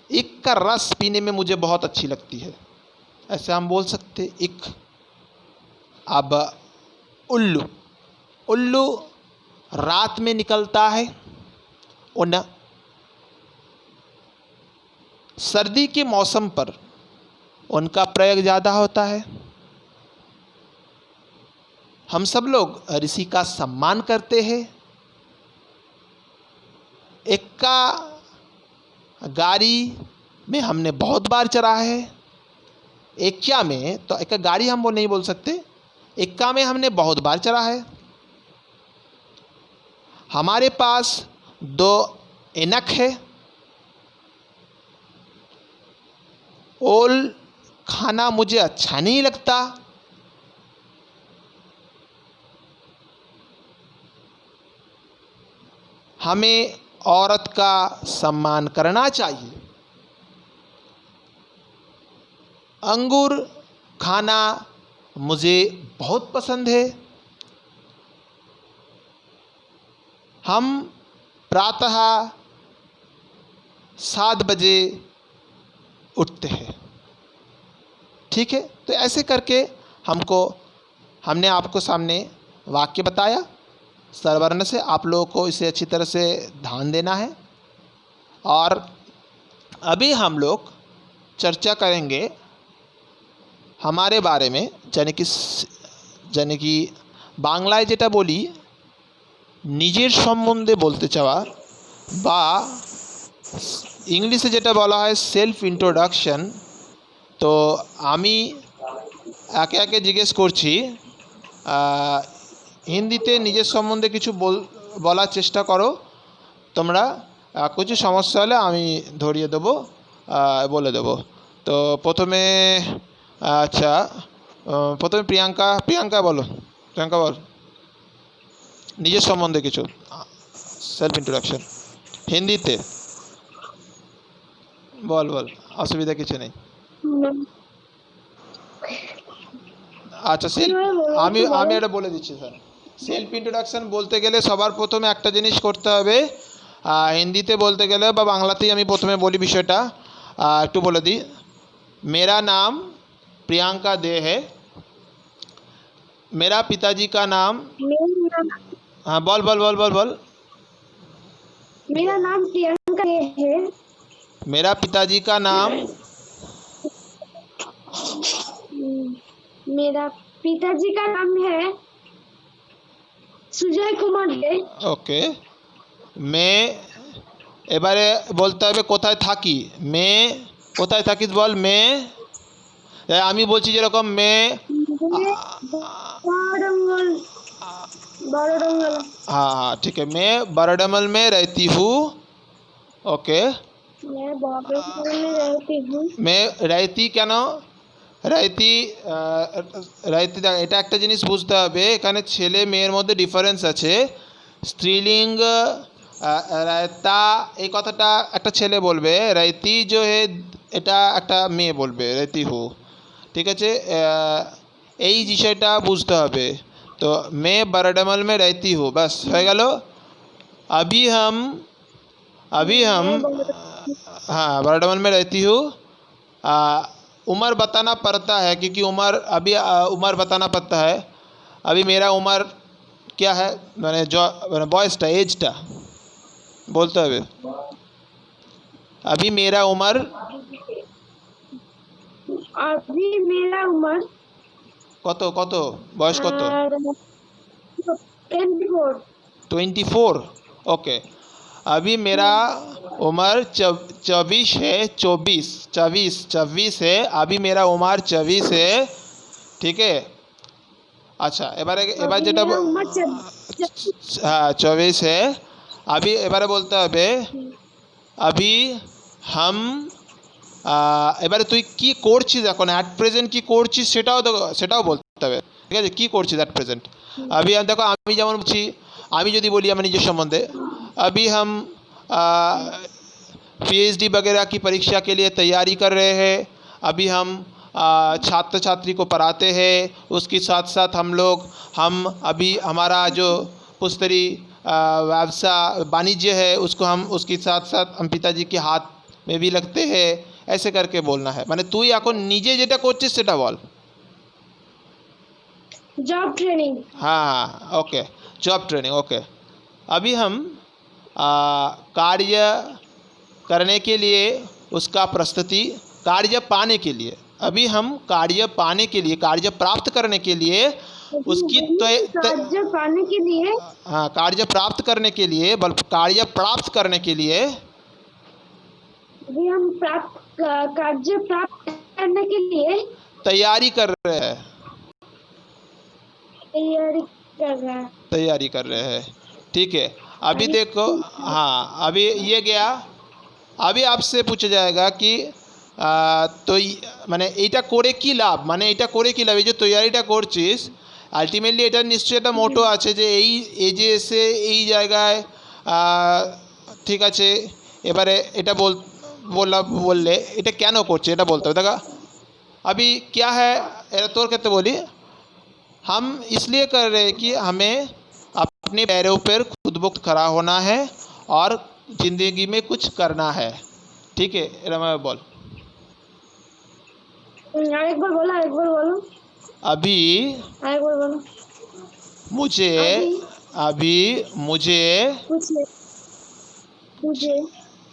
ईख का रस पीने में मुझे बहुत अच्छी लगती है, ऐसे हम बोल सकते ईख। अब उल्लू, उल्लू रात में निकलता है, उन सर्दी के मौसम पर उनका प्रयोग ज़्यादा होता है। हम सब लोग ऋषि का सम्मान करते हैं। एक्का गाड़ी में हमने बहुत बार चढ़ा है, एक्का में, तो एक्का गाड़ी हम वो नहीं बोल सकते, एक्का में हमने बहुत बार चढ़ा है। हमारे पास 2 ऐनक है। ओल खाना मुझे अच्छा नहीं लगता। हमें औरत का सम्मान करना चाहिए। अंगूर खाना मुझे बहुत पसंद है। हम प्रातः 7 बजे उठते हैं, ठीक है। तो ऐसे करके हमने आपको सामने वाक्य बताया स्वरवर्ण से। आप लोगों को इसे अच्छी तरह से ध्यान देना है। और अभी हम लोग चर्चा करेंगे हमारे बारे में, यानी कि बांग्लाয় যেটা বলি নিজের সম্বন্ধে বলতে চাওয়া, বা ইংলিশে যেটা বলা হয় সেলফ ইন্ট্রোডাকশন। তো আমি একে একে জিজ্ঞেস করছি, হিন্দিতে নিজের সম্বন্ধে কিছু বলার চেষ্টা করো তোমরা। কিছু সমস্যা হলে আমি ধরিয়ে দেবো, বলে দেবো। তো প্রথমে আচ্ছা, প্রথমে প্রিয়াঙ্কা বলো, প্রিয়াঙ্কা বল নিজের সম্বন্ধে কিছু সেলফ ইন্ট্রোডাকশন হিন্দিতে। বল বল, অসুবিধা কিছু নেই। আচ্ছা সেলফ, আমি আমি এটা বলে দিচ্ছি স্যার। সেলফ ইন্ট্রোডাকশন বলতে গেলে সবার প্রথমে একটা জিনিস করতে হবে, হিন্দিতে বলতে গেলে বা বাংলাতেই আমি প্রথমে বলি বিষয়টা, একটু বলে দিই। मेरा नाम प्रियंका दे है, मेरा पिताजी का नाम, हाँ बोल बोल बोल बोल बोल। मेरा नाम प्रियंका है। मेरा पिताजी का नाम, मेरा पिताजी का नाम है সুজয় কুমার দে। ওকে। মে, এবারে বলতে হবে কোথায় থাকি। মে কোথায় থাকিস বল। মে, আমি বলছি যেরকম মে, बड़ोडंगल बड़ोडंगल। हाँ हाँ ठीक है, मैं बरडमल में रहती हूँ। ओके। मैं बड़ोडंगल में रहती हूँ। मैं रहती কেন, রাইতি, রাইতি এটা একটা জিনিস বুঝতে হবে, এখানে ছেলে মেয়ের মধ্যে ডিফারেন্স আছে। স্ত্রীলিঙ্গ রায়তা এই কথাটা একটা ছেলে বলবে, রাইতি जो है এটা একটা মেয়ে বলবে, রাইতি হু। ঠিক আছে, এই বিষয়টা বুঝতে হবে। তো মে बरडमल में रहती हूँ, बस হয়ে गल। अभी हम हाँ बरडमल में रहती हूँ। उम्र बताना पड़ता है क्योंकि उम्र अभी उम्र बताना पड़ता है। अभी मेरा उम्र क्या है, मैंने जो मैंने बॉयसटा एजटा बोलते হবে। अभी मेरा उम्र, अभी मेरा उम्र কত কত বয়স কত, 24। 24। ओके। अभी मेरा उम्र 24 है, 24 है। अभी मेरा उम्र 24 है, ठीक है। अच्छा এবারে এবার যেটা हाँ 24 है। अभी এবারে বলতে হবে अभी हम, এবারে তুই কি করছিস এখন, অ্যাট প্রেজেন্ট কি করছিস সেটাও বলতে হবে, ঠিক আছে। কি করছিস অ্যাট প্রেজেন্ট। अभी দেখো আমি যেমন বলছি, আমি যদি বলি আমার নিজের সম্বন্ধে, अभी हम PhD वगैरह की परीक्षा के लिए तैयारी कर रहे हैं। अभी हम छात्र छात्री को पढ़ाते हैं, उसके साथ साथ हम अभी हमारा जो पुस्तरी व्यवसाय वाणिज्य है उसको हम उसके साथ साथ हम पिताजी के हाथ में भी लगते हैं। ऐसे करके बोलना है, মানে তুই এখন নিজে যেটা করছিস সেটা বল। Job training. हाँ ओके, जॉब ट्रेनिंग। ओके। अभी हम कार्य करने के लिए उसका प्रस्तुति, कार्य पाने के लिए, अभी हम कार्य पाने के लिए, कार्य प्राप्त करने के लिए उसकी कार्य पाने के लिए, हाँ कार्य प्राप्त करने के लिए, कार्य प्राप्त करने के लिए अभी हम कार्य प्राप्त करने के लिए तैयारी कर रहे हैं, तैयारी कर रहे हैं। ठीक है। अभी देखो, हाँ अभी ये गया। अभी आपसे पूछा जाएगा कि তো মানে এইটা করে কি লাভ, মানে এটা করে কি লাভ, এই যে তৈয়ারিটা করছিস আলটিমেটলি এটা নিশ্চয়ই একটা মোটো আছে যে এই এজে এসে এই জায়গায়, ঠিক আছে। এবারে এটা বললে এটা কেন করছে এটা বলতে হবে। দেখা अभी क्या है, এটা তোর ক্ষেত্রে বলি, हम इसलिए कर रहे हैं कि हमें अपने पैरों पर खुद ब खुद खड़ा होना है और ज़िंदगी में कुछ करना है, ठीक है। रमा बोल, আরেকবার বলো। अभी আরেকবার বলো।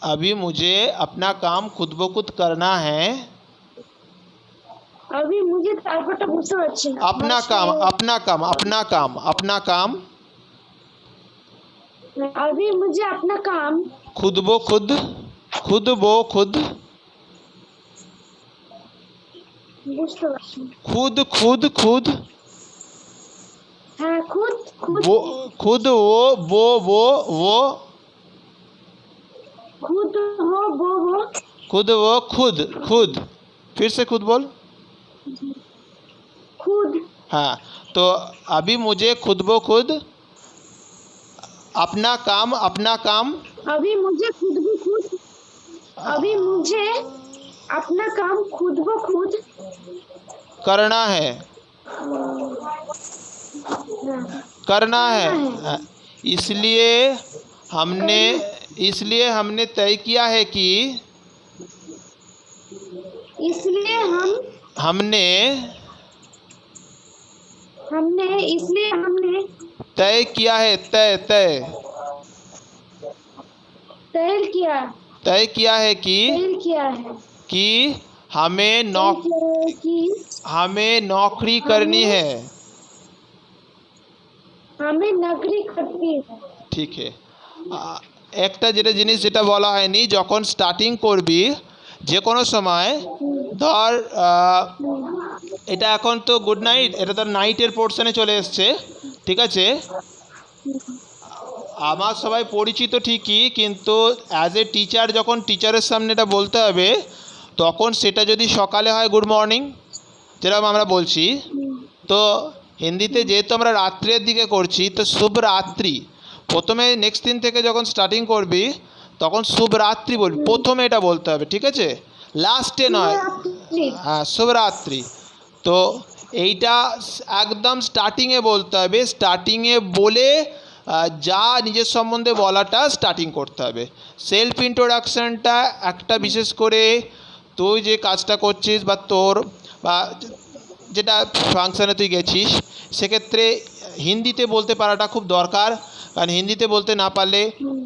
अभी मुझे अपना काम खुद ब खुद करना है। अभी मुझे তারপরটা বুঝতে পারছি না। अपना काम अभी मुझे अपना काम खुद ब खुद বুঝতে পারছি না। खुद হ্যাঁ खुद वो खुद वो खुद वो खुद वो खुद फिर से खुद बोल। खुद, हाँ तो अभी मुझे खुद ब खुद अपना काम अभी मुझे खुद अभी मुझे अपना काम खुद ब खुद करना है, करना है। है। इसलिए हमने इसलिए हमने तय किया है कि इसलिए हमने हमने तय किया है, तय तय तय किया तय किया है कि तय किया है हमें कि हमें नौकरी करनी है। हमें नौकरी करनी है। ঠিক है। একটা জিনিস যেটা বলা হয়নি, যখন স্টার্টিং করবি যে কোনো সময়, ধর এটা এখন তো গুড নাইট, এটা তো নাইটের পোর্শনে চলে এসছে, ঠিক আছে। আমার সবাই পরিচিত ঠিকই, কিন্তু অ্যাজ এ টিচার যখন টিচারের সামনে এটা বলতে হবে, তখন সেটা যদি সকালে হয় গুড মর্নিং, যেরকম আমরা বলছি, তো হিন্দিতে যেহেতু আমরা রাত্রের দিকে করছি, তো শুভ রাত্রি। প্রথমে নেক্সট দিন থেকে যখন স্টার্টিং করবি তখন শুভ রাত্রি বলবি, প্রথমে এটা বলতে হবে, ঠিক আছে, লাস্টে নয়। হ্যাঁ, শুভরাত্রি। তো এইটা একদম স্টার্টিংয়ে বলতে হবে, স্টার্টিংয়ে বলে যা নিজের সম্বন্ধে বলাটা স্টার্টিং করতে হবে। সেলফ ইন্ট্রোডাকশানটা একটা, বিশেষ করে তুই যে কাজটা করছিস বা তোর বা যেটা ফাংশানে তুই গেছিস, সেক্ষেত্রে হিন্দিতে বলতে পারাটা খুব দরকার, কারণ হিন্দিতে বলতে না পারলে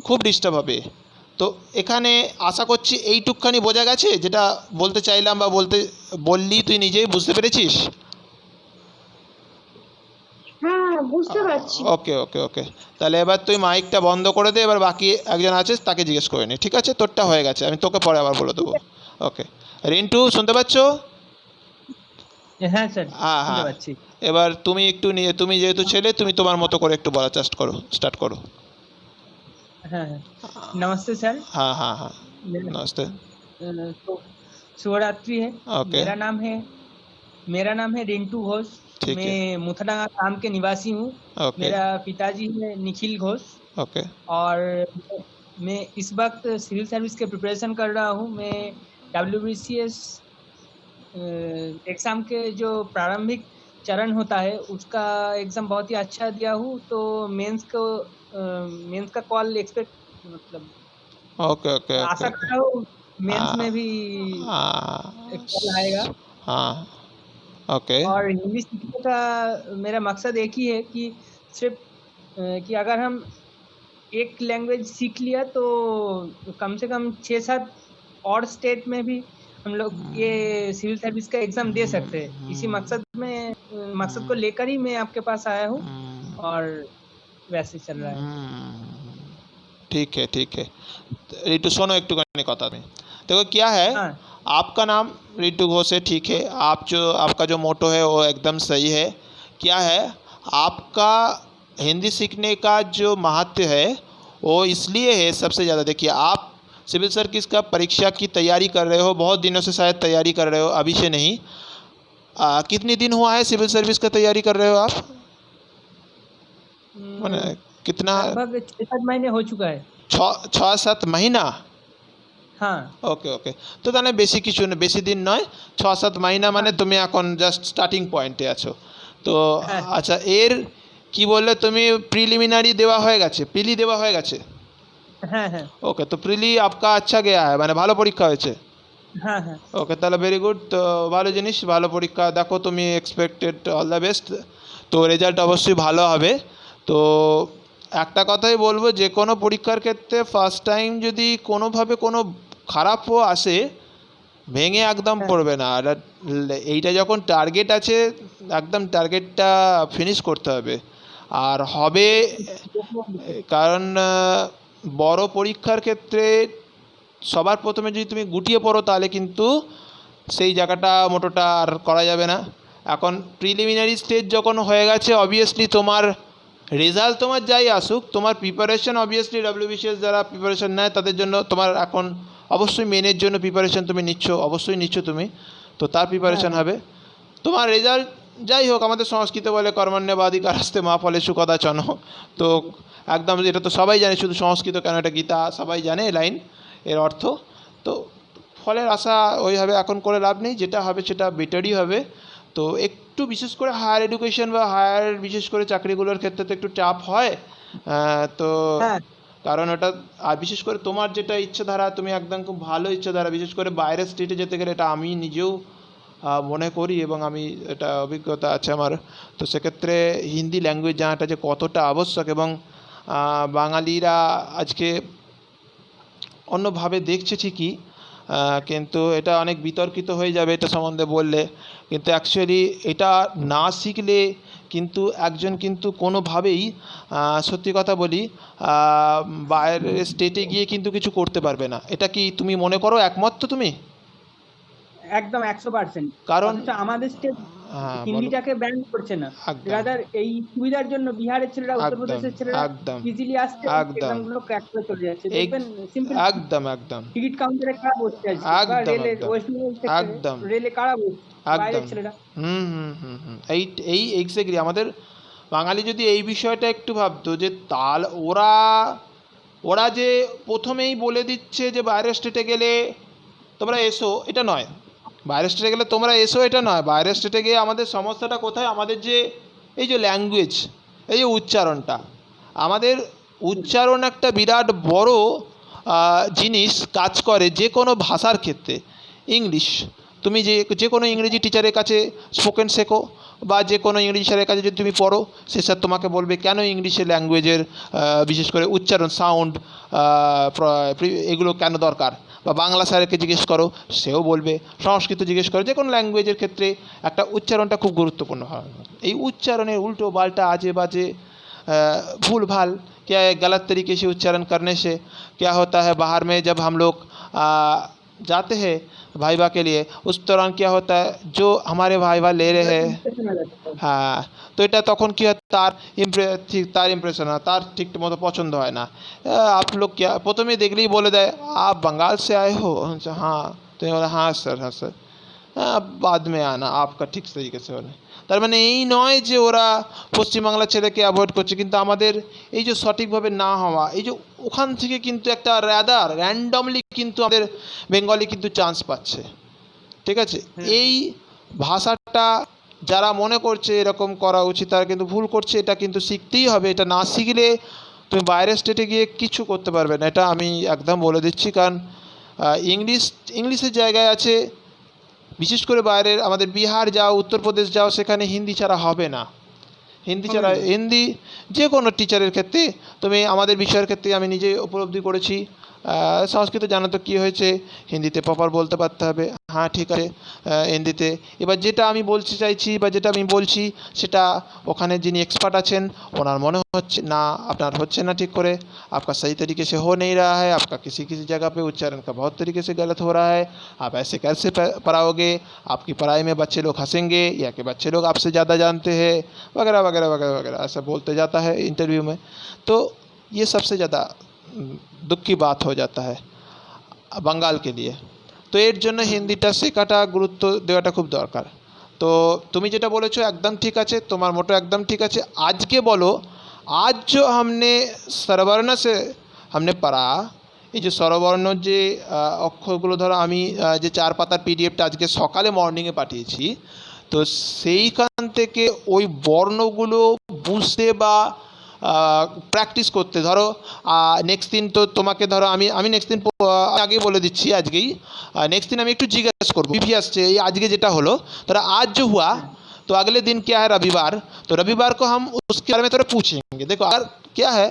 খুব ডিস্টার্ব হবে। তো এখানে আশা করছি এইটুকখানি বোঝা গেছে, যেটা বলতে চাইলাম বা বললি তুই নিজেই বুঝতে পেরেছিস। হ্যাঁ, বুঝতে পারছি। ওকে ওকে ওকে, তাহলে এবার তুই মাইকটা বন্ধ করে দে, এবার বাকি একজন আছে তাকে জিজ্ঞেস করে নি, ঠিক আছে। তোরটা হয়ে গেছে, আমি তোকে পরে আবার বলে দেবো। ওকে, রিন্টু শুনতে পাচ্ছ? হ্যাঁ স্যার, হ্যাঁ শুনতে হ্যাঁ, পাচ্ছি। এবার তুমি একটু নিয়ে, তুমি যেহেতু ছেলে, তুমি তোমার মতো করে একটু বলা স্টার্ট করো। हाँ हाँ, नमस्ते सर। हाँ हाँ हाँ, मेरा नमस्ते। तो शुभरात्रि है। ओके। मेरा नाम है रिंटू घोष। ठीक है। मैं मुथडांगा गांव के निवासी हूँ। ओके मेरा पिताजी है निखिल घोष ओके और मैं इस वक्त सिविल सर्विस के प्रिपरेशन कर रहा हूँ। मैं WBCS एग्ज़ाम के जो प्रारंभिक चरण होता है उसका एग्ज़ाम बहुत ही अच्छा दिया हूँ। तो मेंस का कॉल एक्सपेक्ट मतलब ओके ओके आशा कर रहा हूँ मेंस में भी एक कॉल आएगा। हाँ ओके। और हिंदी सीखने का मेरा मकसद एक ही है कि सिर्फ कि अगर हम एक लैंग्वेज सीख लिया तो कम से कम 6-7 और स्टेट में भी हम लोग ये सिविल सर्विस का एग्ज़ाम दे सकते हैं। इसी मकसद को लेकर ही मैं आपके पास आया हूँ और वैसे चल रहा है। ठीक है ठीक है। रितु सुनो एक टुकड़ी कथा में, देखो क्या है। हाँ। आपका नाम रितु घोष है, ठीक है। आपका जो मोटो है वो एकदम सही है। क्या है, आपका हिंदी सीखने का जो महत्व है वो इसलिए है सबसे ज़्यादा। देखिए, आप सिविल सर्विस का परीक्षा की तैयारी कर रहे हो, बहुत दिनों से शायद तैयारी कर रहे हो, अभी से नहीं। कितने दिन हुआ है सिविल सर्विस का तैयारी कर रहे हो आप? कितना? लगभग 6-7 महीने हो चुका है। 6-7 महीना? हाँ ওকে ওকে, তো তাহলে বেশি কিছু না, বেশি দিন নয়, 6-7 মাইনা মানে তুমি এখন জাস্ট স্টার্টিং পয়েন্টে আছো। তো আচ্ছা, এর কি বললে তুমি, প্রিলিমিনারি দেওয়া হয়ে গেছে, প্রিলি দেওয়া হয়ে গেছে? হ্যাঁ হ্যাঁ ওকে, তো প্রিলি আপকা আচ্ছা গেয়া হ্যায়, মানে ভালো পরীক্ষা হয়েছে? হ্যাঁ হ্যাঁ ওকে, তাহলে ভেরি গুড। তো ভালো জিনিস, ভালো পরীক্ষা, দেখো তুমি এক্সপেক্টেড অল দ্য বেস্ট। তো রেজাল্ট অবশ্যই ভালো হবে। তো একটা কথাই বলবো, যে কোনো পরীক্ষার ক্ষেত্রে ফার্স্ট টাইম যদি কোনোভাবে কোনো খারাপও আসে, ভেঙে একদম পড়বে না। আর এইটা যখন টার্গেট আছে, একদম টার্গেটটা ফিনিশ করতে হবে। আর হবে, কারণ বড় পরীক্ষার ক্ষেত্রে সবার প্রথমে যদি তুমি গুটিয়ে পড়ো, তাহলে কিন্তু সেই জায়গাটা মোটোটা আর করা যাবে না। এখন প্রিলিমিনারি স্টেজ যখন হয়ে গেছে, অবভিয়াসলি তোমার রেজাল্ট তোমার যাই আসুক, তোমার প্রিপারেশন অবভিয়াসলি WBCS যারা প্রিপারেশন নেয় তাদের জন্য তোমার এখন অবশ্যই মেনের জন্য প্রিপারেশন তুমি অবশ্যই নিচ্ছ তুমি, তো তার প্রিপারেশন হবে। তোমার রেজাল্ট যাই হোক, আমাদের সংস্কৃতে বলে কর্মণ্যেবাধিকার আসতে মা ফলেষু কদাচন। তো একদম এটা তো সবাই জানে, শুধু সংস্কৃত কেন, এটা গীতা সবাই জানে লাইন এর অর্থ। তো ফলের আশা ওইভাবে এখন করে লাভ নেই, যেটা হবে সেটা বেটারই হবে। তো একটু বিশেষ করে হায়ার এডুকেশন বা হায়ার বিশেষ করে চাকরিগুলোর ক্ষেত্রে তো একটু চাপ হয়। তো হ্যাঁ কারণ ওটা, আর বিশেষ করে তোমার যেটা ইচ্ছাধারা, তুমি একদম খুব ভালো ইচ্ছাধারা, বিশেষ করে বাইরের স্টেটে যেতে গেলে, এটা আমি নিজেও মনে করি এবং আমি এটা অভিজ্ঞতা আছে আমার। তো সেক্ষেত্রে হিন্দি ল্যাঙ্গুয়েজ জানাটা যে কতটা আবশ্যক, এবং বাঙালিরা আজকে অন্যভাবে দেখছে ঠিকই, কিন্তু এটা অনেক বিতর্কিত হয়ে যাবে এটা সম্বন্ধে বললে। কিন্তু অ্যাকচুয়ালি এটা না শিখলে কিন্তু একজন কিন্তু কোনোভাবেই, সত্যি কথা বলি, বাইরের স্টেটে গিয়ে কিন্তু কিছু করতে পারবে না। এটা কি তুমি মনে করো, একমত তো তুমি? একদম 100%। কারণ অথচ আমাদের স্টেট হ্যাঁ, বলো। হিন্দিটাকে ব্যান করছে না, একদম রাদার এই সুবিধার জন্য বিহারের ছেলেরা, একদম উত্তরপ্রদেশের ছেলেরা একদম ইজিলি আসছে, একদম এক্সামগুলো ক্র্যাক করে চলে যাচ্ছে। এই দেখবেন সিম্পল একদম একদম টিকিট কাউন্টারে কারা বসছে আজকে, বা একদম রেলের একদম ওয়েস্ট বেঙ্গল সেক্টরে একদম রেলে কারা বসছে? বাইরের একদম ছেলেরা। হুম হুম হুম হুম এই এই এক্স্যাক্টলি আমাদের বাঙালি যদি এই বিষয়টা একটু ভাবতো, যে তাল ওরা ওরা যে প্রথমেই বলে দিচ্ছে যে বাইরের স্টেটে গেলে তোমরা এসো, এটা নয়। বাইরের স্টেটে গেলে তোমরা এসো এটা নয়। বাইরের স্টেটে গিয়ে আমাদের সমস্যাটা কোথায়, আমাদের যে এই যে ল্যাঙ্গুয়েজ, এই যে উচ্চারণটা, আমাদের উচ্চারণ একটা বিরাট বড় জিনিস কাজ করে যে কোনো ভাষার ক্ষেত্রে। ইংলিশ, তুমি যে কোনো ইংরেজি টিচারের কাছে স্পোকেন শেখো, বা যে কোনো ইংরেজি স্যারের কাছে যদি তুমি পড়ো, সে স্যার তোমাকে বলবে কেন ইংলিশে ল্যাঙ্গুয়েজের বিশেষ করে উচ্চারণ, সাউন্ড, এগুলো কেন দরকার। বা বাংলা স্যারকে জিজ্ঞেস করো, সেও বলবে। সংস্কৃত জিজ্ঞেস করো, যে কোনো ল্যাঙ্গুয়েজের ক্ষেত্রে একটা উচ্চারণটা খুব গুরুত্বপূর্ণ হয়। এই उच्चारणेर उल्टो पाल्टा आजे बाजे भूल भाल क्या है, गलत तरीके से उच्चारण करने से क्या होता है, बाहर में जब हम लोग जाते हैं भाईवा के लिए, उस दौरान क्या होता है, जो हमारे भाईवा ले रहे हैं, हाँ, তো এটা তখন কি হয়, তার ইমপ্রেশন হয়, তার ঠিক মতো পছন্দ হয় না। आप लोग क्या, প্রথমেই দেখলেই বলে দেয় आप बंगाल से आए हो, हाँ, तो ये बोला हाँ सर, हाँ सर, बाद में आना आपका ठीक तरीके से होने। তার মানে এই নয় যে ওরা পশ্চিমবাংলার ছেলেকে অ্যাভয়েড করছে, কিন্তু আমাদের এই যে সঠিকভাবে না হওয়া, এই যে ওখান থেকে কিন্তু একটা র্যান্ডমলি কিন্তু আমাদের বেঙ্গলি কিন্তু চান্স পাচ্ছে। ঠিক আছে, এই ভাষাটা যারা মনে করছে এরকম করা উচিত, তারা কিন্তু ভুল করছে। এটা কিন্তু শিখতেই হবে, এটা না শিখলে তুমি বাইরের স্টেটে গিয়ে কিছু করতে পারবে না, এটা আমি একদম বলে দিচ্ছি। কারণ ইংলিশের জায়গায় আছে, বিশেষ করে বাইরের আমাদের বিহার যাও, উত্তরপ্রদেশ যাও, সেখানে হিন্দি ছাড়া হবে না। হিন্দি ছাড়া, হিন্দি যে কোনো টিচারের ক্ষেত্রে, তুমি আমাদের বিষয়ের ক্ষেত্রে আমি নিজে উপলব্ধি করেছি। সংস্কৃত জানো তো কী হয়েছে, হিন্দিতে প্রপার বলতে পারতে হবে। হ্যাঁ ঠিক আছে, হিন্দিতে এবার যেটা আমি বলতে চাইছি বা যেটা আমি বলছি, সেটা ওখানে যিনি এক্সপার্ট আছেন ওনার मने হচ্ছে না, আপনার হচ্ছে না ठीक করে, आपका सही तरीके से हो नहीं रहा है, आपका किसी किसी जगह पे उच्चारण का बहुत तरीके से गलत हो रहा है, आप ऐसे कैसे पढ़ाओगे, आपकी पढ़ाई में बच्चे लोग हंसेंगे, या कि बच्चे लोग आपसे ज़्यादा जानते हैं, वगैरह वगैरह वगैरह वगैरह, ऐसा बोलते जाता है इंटरव्यू में। तो ये सबसे ज़्यादा दुख की बात हो जाता है बंगाल के लिए। তো এর জন্য হিন্দিটা শেখাটা, গুরুত্ব দেওয়াটা খুব দরকার। তো তুমি যেটা বলেছো একদম ঠিক আছে, তোমার মোটো একদম ঠিক আছে। আজকে বলো, आज जो हमने स्वरवर्ण से हमने पढ़ा, এই যে স্বরবর্ণ যে অক্ষরগুলো, ধরো আমি যে 4 পাতার পিডিএফটা আজকে সকালে মর্নিংয়ে পাঠিয়েছি, তো সেইখান থেকে ওই বর্ণগুলো বুঝতে বা প্র্যাকটিস করতে, ধরো নেক্সট দিন তো তোমাকে, ধরো আমি নেক্সট দিন আগেই বলে দিচ্ছি, আজকেই नेक्स्ट दिन আমি একটু জিজ্ঞাসা করবো भी আসছে, এই আজকে যেটা হলো, ধরো आज जो हुआ तो अगले दिन क्या है, रविवार, तो रविवार को हम उसके बारे में थोड़ा पूछेंगे। देखो अगर क्या है,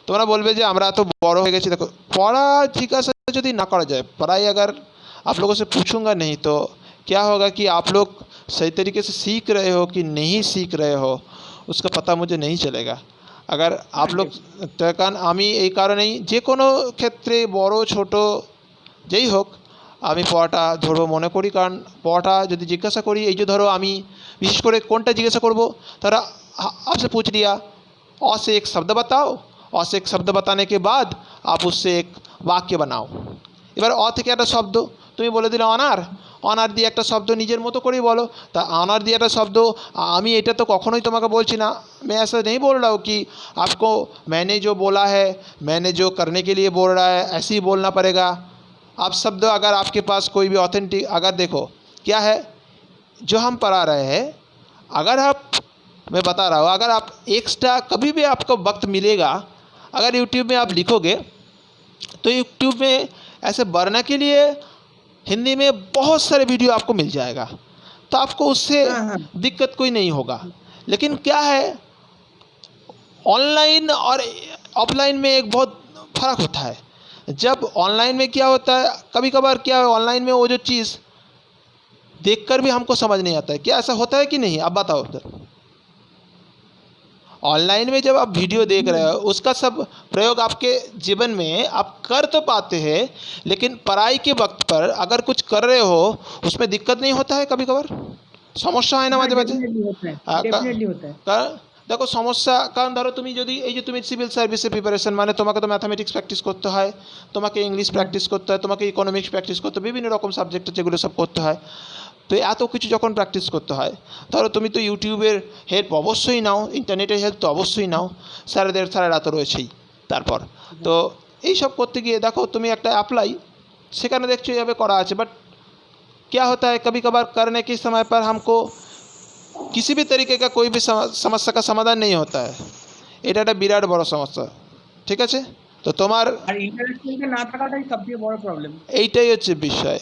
তোমরা বলবে যে আমরা তো বড় হয়ে গেছি। দেখো পড়া জিজ্ঞাসা যদি না করা যায়, पढ़ाई अगर आप लोगों से पूछूंगा नहीं, तो क्या होगा कि आप लोग सही तरीके से सीख रहे हो कि नहीं सीख रहे हो, उसका पता मुझे नहीं चलेगा। अगर आप लोग, কারণ আমি এই কারণেই যে কোনো ক্ষেত্রে বড় ছোট যেই হোক, আমি পড়াটা ধরবো মনে করি। কারণ পড়াটা যদি জিজ্ঞাসা করি, এই যে ধরো আমি বিশেষ করে কোনটা জিজ্ঞাসা করবো, তারা आपसे पूछ लिया अ से एक शब्द बताओ, अ से एक शब्द बताने के बाद आप उससे एक वाक्य बनाओ। এবার অ থেকে একটা শব্দ তুমি বলে দিলে অনার, অনার দিয়ে একটা শব্দ নিজের মতো করেই বলো। তা অনার দিয়ে একটা শব্দ, আমি এটা তো কখনোই তোমাকে বলছি না, मैं ऐसा नहीं बोल रहा हूँ कि आपको मैंने जो बोला है, मैंने जो करने के लिए बोल रहा है, ऐसे ही बोलना पड़ेगा। आप शब्द अगर आपके पास कोई भी ऑथेंटिक, अगर देखो क्या है जो हम पढ़ा रहे हैं, अगर आप, मैं बता रहा हूँ, अगर आप एक्स्ट्रा कभी भी आपको वक्त मिलेगा, अगर यूट्यूब में आप लिखोगे तो यूट्यूब में ऐसे बढ़ने के लिए हिंदी में बहुत सारे वीडियो आपको मिल जाएगा, तो आपको उससे हाँ। दिक्कत कोई नहीं होगा। लेकिन क्या है, ऑनलाइन और ऑफलाइन में एक बहुत फ़र्क होता है। जब ऑनलाइन में क्या होता है, कभी कभार क्या है, ऑनलाइन में वो जो चीज़ देखकर भी हमको समझ नहीं आता है। क्या ऐसा होता है कि नहीं, आप बताओ उधर। ऑनलाइन में जब आप वीडियो देख रहे हो, उसका सब प्रयोग आपके जीवन में आप कर तो पाते हैं, लेकिन पढ़ाई के वक्त पर अगर कुछ कर रहे हो उसमें दिक्कत नहीं होता है, कभी कभार समस्या है ना माঝে মাঝে। डेफिनेटली होता है। দেখো সমস্যা, কারণ ধরো তুমি যদি এই যে তুমি সিভিল সার্ভিসে প্রিপারেশন, মানে তোমাকে তো ম্যাথামেটিক্স প্র্যাকটিস করতে হয়, তোমাকে ইংলিশ প্র্যাকটিস করতে হয়, তোমাকে ইকোনমিক্স প্র্যাকটিস করতে হয়, বিভিন্ন রকম সাবজেক্ট যেগুলো সব করতে হয়। তো এত কিছু যখন প্র্যাকটিস করতে হয়, ধরো তুমি তো ইউটিউবের হেল্প অবশ্যই নাও, ইন্টারনেটের হেল্প তো অবশ্যই নাও, স্যারেরা তো রয়েছেই। তারপর তো এইসব করতে গিয়ে দেখো তুমি একটা অ্যাপ্লাই, সেখানে দেখছো এইভাবে করা আছে, বাট क्या होता है, कभी कभार करने के समय पर हमको किसी भी तरीके का कोई भी समस्या का समाधान नहीं होता है। এটা একটা বিরাট বড় সমস্যা, ঠিক আছে। তো তোমার আর ইন্টারেস্টিংটা না থাকাটাই সবচেয়ে বড় প্রবলেম। এইটাই হচ্ছে বিষয়,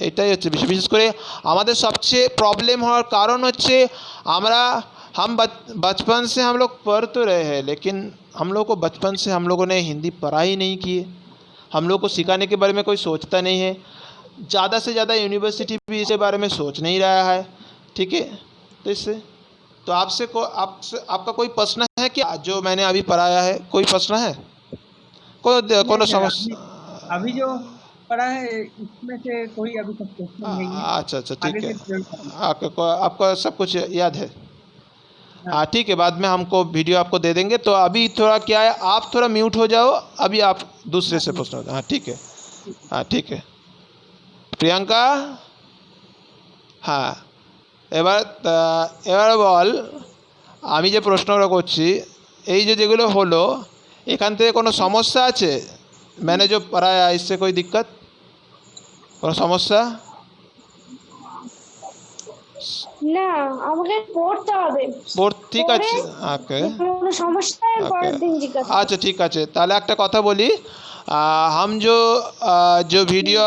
বিশেষ করে আমাদের সবচেয়ে प्रॉब्लम হওয়ার কারণ হচ্ছে আমরা हम बचपन से हम लोग पढ़ तो रहे हैं, लेकिन हम लोग को बचपन से हम लोगों ने हिंदी पढ़ा ही नहीं की है। हम लोग को सिखाने के बारे में कोई सोचता नहीं है। ज़्यादा से ज़्यादा यूनिवर्सिटी भी इसके बारे में सोच नहीं रहा है, ठीक है। तो इससे तो आपसे आपका कोई प्रश्न है क्या जो मैंने अभी पढ़ाया है, कोई प्रश्न है, कोई समस्या? अभी जो पढ़ा है इसमें से कोई अभी तक क्वेश्चन नहीं है। अच्छा ठीक आगे है, से प्रयोग करेंगे। आपका सब कुछ याद है। हाँ ठीक है, बाद में हमको वीडियो आपको दे देंगे। तो अभी थोड़ा क्या है, आप थोड़ा म्यूट हो जाओ, अभी आप दूसरे से प्रश्न। हाँ ठीक है, हाँ ठीक है। প্রিয়াঙ্কা, হ্যাঁ এবার বল, আমি যে প্রশ্নটা করছি, এই যে যেগুলো হলো, এখান থেকে কোনো সমস্যা আছে? मैंने जो पढ़ाया इससे कोई दिक्कत, কোনো সমস্যা? না, আমাকে পড়তে হবে। ঠিক আছে, ওকে কোনো সমস্যা হয় পরের দিন জিজ্ঞাসা। अच्छा ठीक আছে, তাহলে একটা কথা বলি, हम जो वीडियो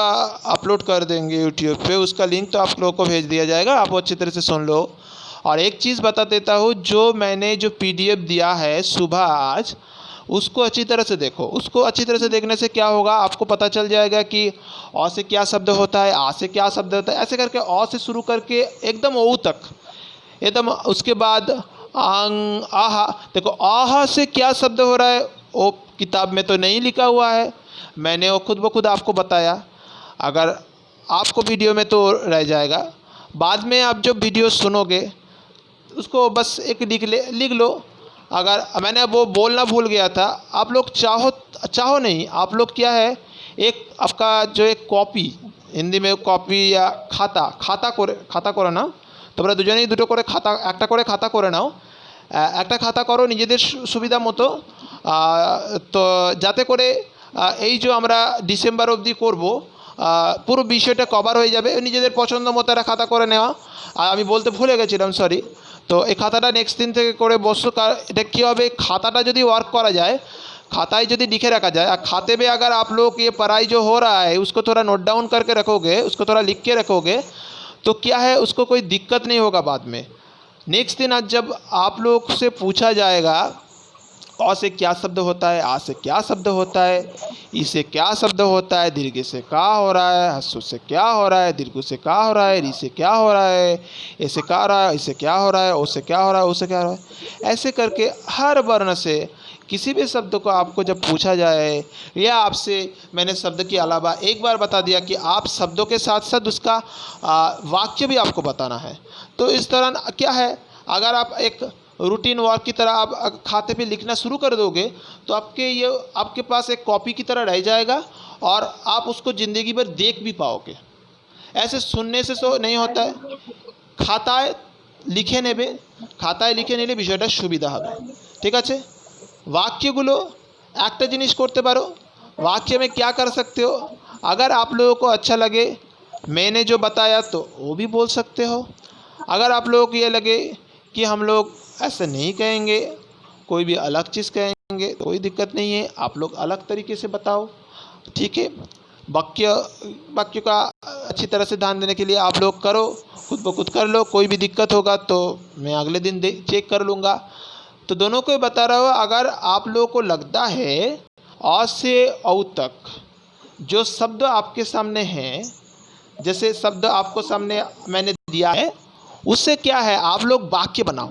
अपलोड कर देंगे यूट्यूब पे, उसका लिंक तो आप लोगों को भेज दिया जाएगा, आप अच्छी तरह से सुन लो। और एक चीज़ बता देता हूँ, जो मैंने जो PDF दिया है सुबह आज, उसको अच्छी तरह से देखो। उसको अच्छी तरह से देखने से क्या होगा, आपको पता चल जाएगा कि अ से क्या शब्द होता है, आ से क्या शब्द होता है, ऐसे करके अ से शुरू करके एकदम ओ तक, एकदम उसके बाद आंग आहा। देखो आहा से क्या शब्द हो रहा है, वो किताब में तो नहीं लिखा हुआ है, मैंने वो खुद ब खुद आपको बताया। अगर आपको वीडियो में तो रह जाएगा, बाद में आप जब वीडियो सुनोगे उसको बस एक लिख लो। अगर मैंने वो बोलना भूल गया था, आप लोग चाहो नहीं, आप लोग क्या है, एक आपका जो एक कॉपी, हिंदी में कॉपी या खाता করে নাও, তোমরা দুজনেই দুটো করে খাতা, একটা করে খাতা করে নাও, একটা খাতা করো নিজেদের সুবিধা মতো। তো যাতে করে এই যে আমরা ডিসেম্বর অবধি করব, পুরো বিষয়টা কভার হয়ে যাবে। নিজেদের পছন্দ মতো একটা খাতা করে নেওয়া। আর আমি বলতে ভুলে গেছিলাম, সরি। তো এই খাতাটা নেক্সট দিন থেকে করে বসো। এটা কী হবে, खाताটা যদি ওয়ার্ক करा जाए, खाताएं यदि लिखे रखा जाए, और खाते में अगर आप लोग ये पढ़ाई जो हो रहा है उसको थोड़ा नोट डाउन करके रखोगे, उसको थोड़ा लिख के रखोगे, तो क्या है, उसको कोई दिक्कत नहीं होगा बाद में। नेक्स्ट दिन आज जब आप लोग से पूछा जाएगा अ से क्या शब्द होता है, आ से क्या शब्द होता है, ई से क्या शब्द होता है, दीर्घ से क्या हो रहा है, ह्रस्व से क्या हो रहा है, दीर्घ से क्या हो रहा है, री से क्या हो रहा है, ए से क्या हो रहा है, ई से क्या हो रहा है, ओ से क्या हो रहा है, ओ से क्या हो रहा है, ऐसे करके हर वर्ण से किसी भी शब्द को आपको जब पूछा जाए, या आपसे मैंने शब्द के अलावा एक बार बता दिया कि आप शब्दों के साथ साथ उसका वाक्य भी आपको बताना है। तो इस दौरान क्या है, अगर आप एक रूटीन वर्क की तरह आप खाते पे लिखना शुरू कर दोगे, तो आपके पास एक कॉपी की तरह रह जाएगा, और आप उसको ज़िंदगी भर देख भी पाओगे। ऐसे सुनने से तो नहीं होता है, खाताएं लिखे नेबे বিষয়টা সুবিধা হবে, ঠিক আছে। वाक्यगुलो एक जिनिस करते पारो, वाक्य में क्या कर सकते हो, अगर आप लोगों को अच्छा लगे मैंने जो बताया तो वो भी बोल सकते हो। अगर आप लोगों को ये लगे कि हम लोग ऐसे नहीं कहेंगे, कोई भी अलग चीज़ कहेंगे, तो कोई दिक्कत नहीं है, आप लोग अलग तरीके से बताओ, ठीक है। वाक्य का अच्छी तरह से ध्यान देने के लिए आप लोग करो, खुद ब खुद कर लो। कोई भी दिक्कत होगा तो मैं अगले दिन चेक कर लूँगा। तो दोनों को बता रहा हूँ, अगर आप लोगों को लगता है अ से औ तक जो शब्द आपके सामने हैं, जैसे शब्द आपको सामने मैंने दिया है, उससे क्या है आप लोग वाक्य बनाओ।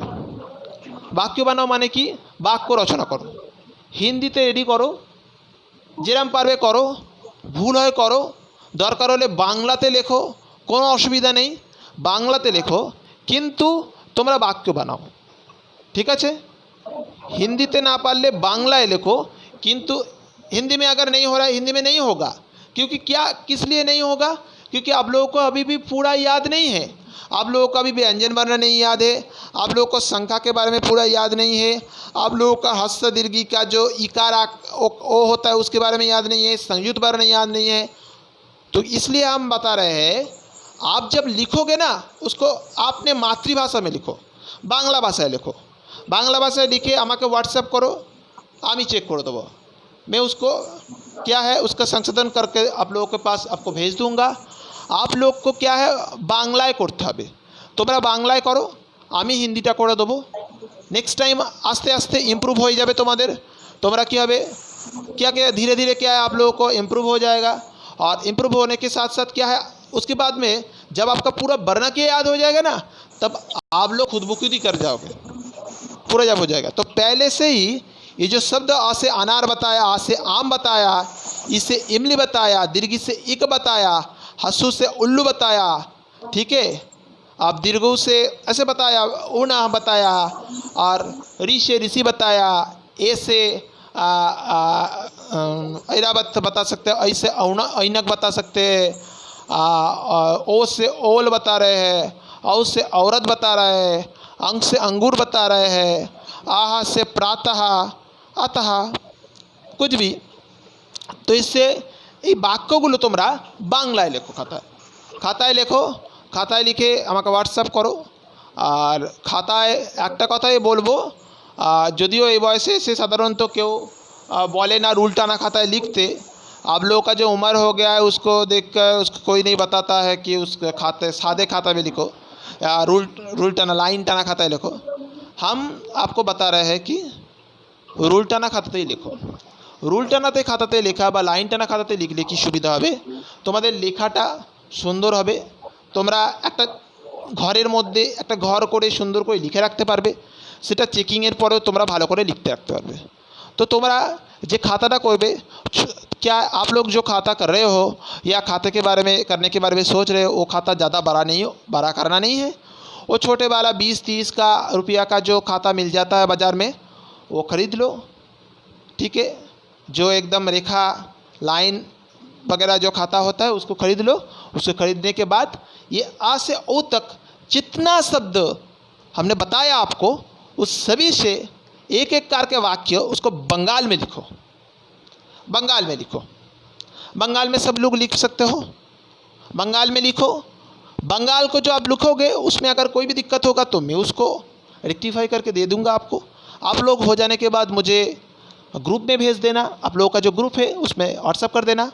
वाक्य बनाओ माने कि वाक्य रचना करो, हिंदीते रेडी करो, যেরকম পারবে করো, ভুল হয় করো, দরকার হলে বাংলাতে লেখো, কোনো অসুবিধা নেই, বাংলাতে লেখো, কিন্তু তোমরা বাক্য বানাও, ঠিক আছে। हिंदीते ना पाले बांग्लाए लिखो, किंतु हिंदी में अगर नहीं हो रहा है हिंदी में नहीं होगा, क्योंकि क्या किस लिए नहीं होगा, क्योंकि आप लोगों को अभी भी पूरा याद नहीं है, आप लोगों को अभी व्यंजन वर्ण नहीं याद है, आप लोगों को संख्या के बारे में पूरा याद नहीं है, आप लोगों का हस्त दीर्घी का जो इकार ओ होता है उसके बारे में याद नहीं है, संयुक्त वर्ण याद नहीं है। तो इसलिए हम बता रहे हैं आप जब लिखोगे ना उसको आपने मातृभाषा में लिखो, बांग्ला भाषाয় लिखो, बांग्ला भाषाয় लिखे আমাকে व्हाट्सएप करो, আমি चेक कर देबो, मैं उसको क्या है उसका संशोधन करके आप लोगों के पास आपको भेज दूंगा। आप लोग को क्या है বাংলায় করতে হবে, তোমরা বাংলায় করো, আমি হিন্দিটা করে দেবো। नेक्स्ट टाइम आस्ते आस्ते इम्प्रूव हो जाए तुम्हारे, तुम्हारा क्या है क्या क्या धीरे धीरे क्या है आप लोगों को इम्प्रूव हो जाएगा। और इम्प्रूव होने के साथ साथ क्या है उसके बाद में जब आपका पूरा वर्ण के याद हो जाएगा ना, तब आप लोग खुद ब खुद ही कर जाओगे, पूरा जब हो जाएगा। तो पहले से ही ये जो शब्द आ से अनार बताया, आ से आम बताया, इसे इमली बताया, दीर्घी से इक बताया, हसू से उल्लू बताया, ठीक है, आप दीर्घू से ऐसे बताया, ऊना बताया, और री से ऋषि बताया, ए से ऐरावत बता सकते हैं, ऐसे ऐनक बता सकते हैं, ओ से ओल बता रहे हैं, औ से औरत बता रहे हैं, अंग से अंगूर बता रहे हैं, आह से प्रातः अतः कुछ भी। तो इससे ये বাক্যগুলো তোমরা বাংলায় লেখো, খাতায় লেখো, খাতায় লিখে আমাকে হোয়াটসঅ্যাপ করো। আর খাতায় একটা কথাই বলবো, যদিও এই বয়সে এসে সাধারণত কেউ बोले ना रूल टाना खाता है लिखते, आप लोगों का जो उम्र हो गया है उसको देखकर उसको कोई नहीं बताता है कि उस खाते सादे खाता में लिखो या रूल टाना लाइन टाना खाता है लिखो। हम आपको बता रहे हैं कि रूल टाना खाताते लिखो, रूल टानाते खाताते लेखा बा लाइन टाना खाताते लिखले কি সুবিধা হবে, তোমাদের লেখাটা সুন্দর হবে, তোমরা একটা ঘরের মধ্যে একটা ঘর করে সুন্দর করে লিখে রাখতে পারবে, সেটা চেকিংয়ের পরেও তোমরা ভালো করে লিখতে রাখতে পারবে। तो तुम्हारा जो खाताटा करबे, क्या आप लोग जो खाता कर रहे हो या खाते के बारे में करने के बारे में सोच रहे हो, वो खाता ज़्यादा बड़ा करना नहीं है, वो छोटे वाला 20-30 का रुपया का जो खाता मिल जाता है बाज़ार में वो ख़रीद लो, ठीक है। जो एकदम रेखा लाइन वगैरह जो खाता होता है उसको ख़रीद लो। उसको ख़रीदने के बाद ये आ से ओ तक जितना शब्द हमने बताया आपको, उस सभी से एक एक करके वाक्य उसको बंगाल में लिखो, बंगाल में लिखो, बंगाल में सब लोग लिख सकते हो, बंगाल में लिखो। बंगाल को जो आप लिखोगे उसमें अगर कोई भी दिक्कत होगा तो मैं उसको रेक्टिफाई करके दे दूंगा आपको। आप लोग हो जाने के बाद मुझे ग्रुप में भेज देना, आप लोगों का जो ग्रुप है उसमें व्हाट्सअप कर देना।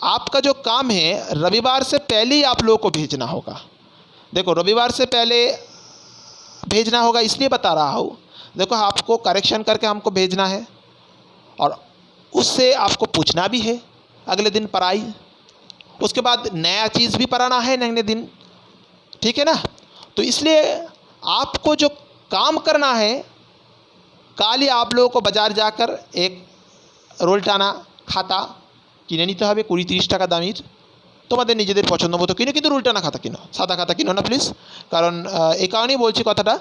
आपका जो काम है रविवार से पहले ही आप लोगों को भेजना होगा। देखो रविवार से पहले भेजना होगा इसलिए बता रहा हूँ, देखो आपको करेक्शन करके हमको भेजना है और उससे आपको पूछना भी है अगले दिन पढ़ाई, उसके बाद नया चीज़ भी पढ़ाना है अगले दिन, ठीक है ना। तो इसलिए आपको जो काम करना है, कल ही आप लोगों को बाज़ार जाकर एक रोल टाना खाता কিনে নিতে হবে 20-30 টাকা দামের, তোমাদের নিজেদের পছন্দ মতো কিনো, কিন্তু রুল টানা খাতা কিনো, সাদা খাতা কিনো না প্লিজ। কারণ এই কারণেই বলছি কথাটা,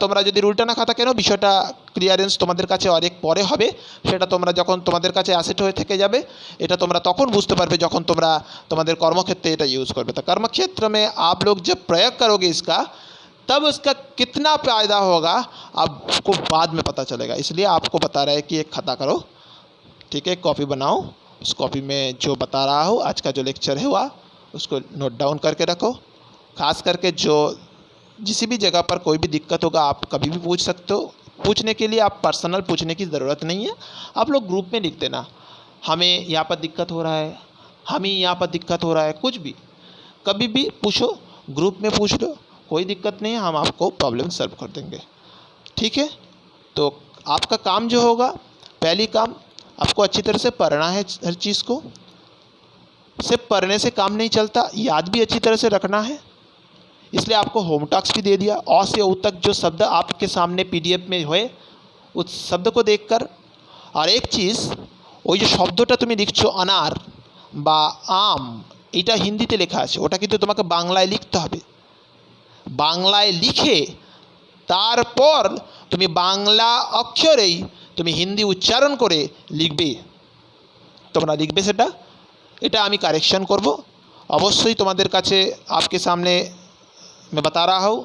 তোমরা যদি রুল টানা খাতা কেনো বিষয়টা ক্লিয়ারেন্স তোমাদের কাছে অনেক পরে হবে, সেটা তোমরা যখন তোমাদের কাছে অ্যাসেট হয়ে থেকে যাবে এটা তোমরা তখন বুঝতে পারবে যখন তোমরা তোমাদের কর্মক্ষেত্রে এটা ইউজ করবে। तो कर्मक्षेत्र में आप लोग जब प्रयोग करोगे इसका, तब उसका कितना फ़ायदा होगा आपको बाद में पता चलेगा। इसलिए आपको बता रहे हैं कि एक खाता करो, ठीक है, कॉपी बनाओ, उस कॉपी में जो बता रहा हूँ, आज का जो लेक्चर है हुआ, उसको नोट डाउन करके रखो। खास करके जो जिस भी जगह पर कोई भी दिक्कत होगा आप कभी भी पूछ सकते हो। पूछने के लिए आप पर्सनल पूछने की ज़रूरत नहीं है, आप लोग ग्रुप में लिख देना, हमें यहाँ पर दिक्कत हो रहा है, हमें यहाँ पर दिक्कत हो रहा है, कुछ भी कभी भी पूछो, ग्रुप में पूछ लो, कोई दिक्कत नहीं है, हम आपको प्रॉब्लम सॉल्व कर देंगे। ठीक है, तो आपका काम जो होगा, पहली काम आपको अच्छी तरह से पढ़ना है हर चीज़ को। सिर्फ पढ़ने से काम नहीं चलता, याद भी अच्छी तरह से रखना है। इसलिए आपको होम टास्क भी दे दिया। अ से उ तक जो शब्द आपके सामने पीडीएफ में हुए, उस शब्द को देखकर, और एक चीज़, ওই যে শব্দটা তুমি লিখছো अनार বা आम, এটা হিন্দিতে লেখা আছে, ওটা কিন্তু তোমাকে বাংলায় লিখতে হবে। বাংলায় লিখে তারপর তুমি বাংলা অক্ষরেই তুমি হিন্দি উচ্চারণ করে লিখবে। তোমরা লিখবে সেটা, এটা আমি কারেक्शन করব। অবশ্যই তোমাদের কাছে आपके सामने मैं बता रहा हूँ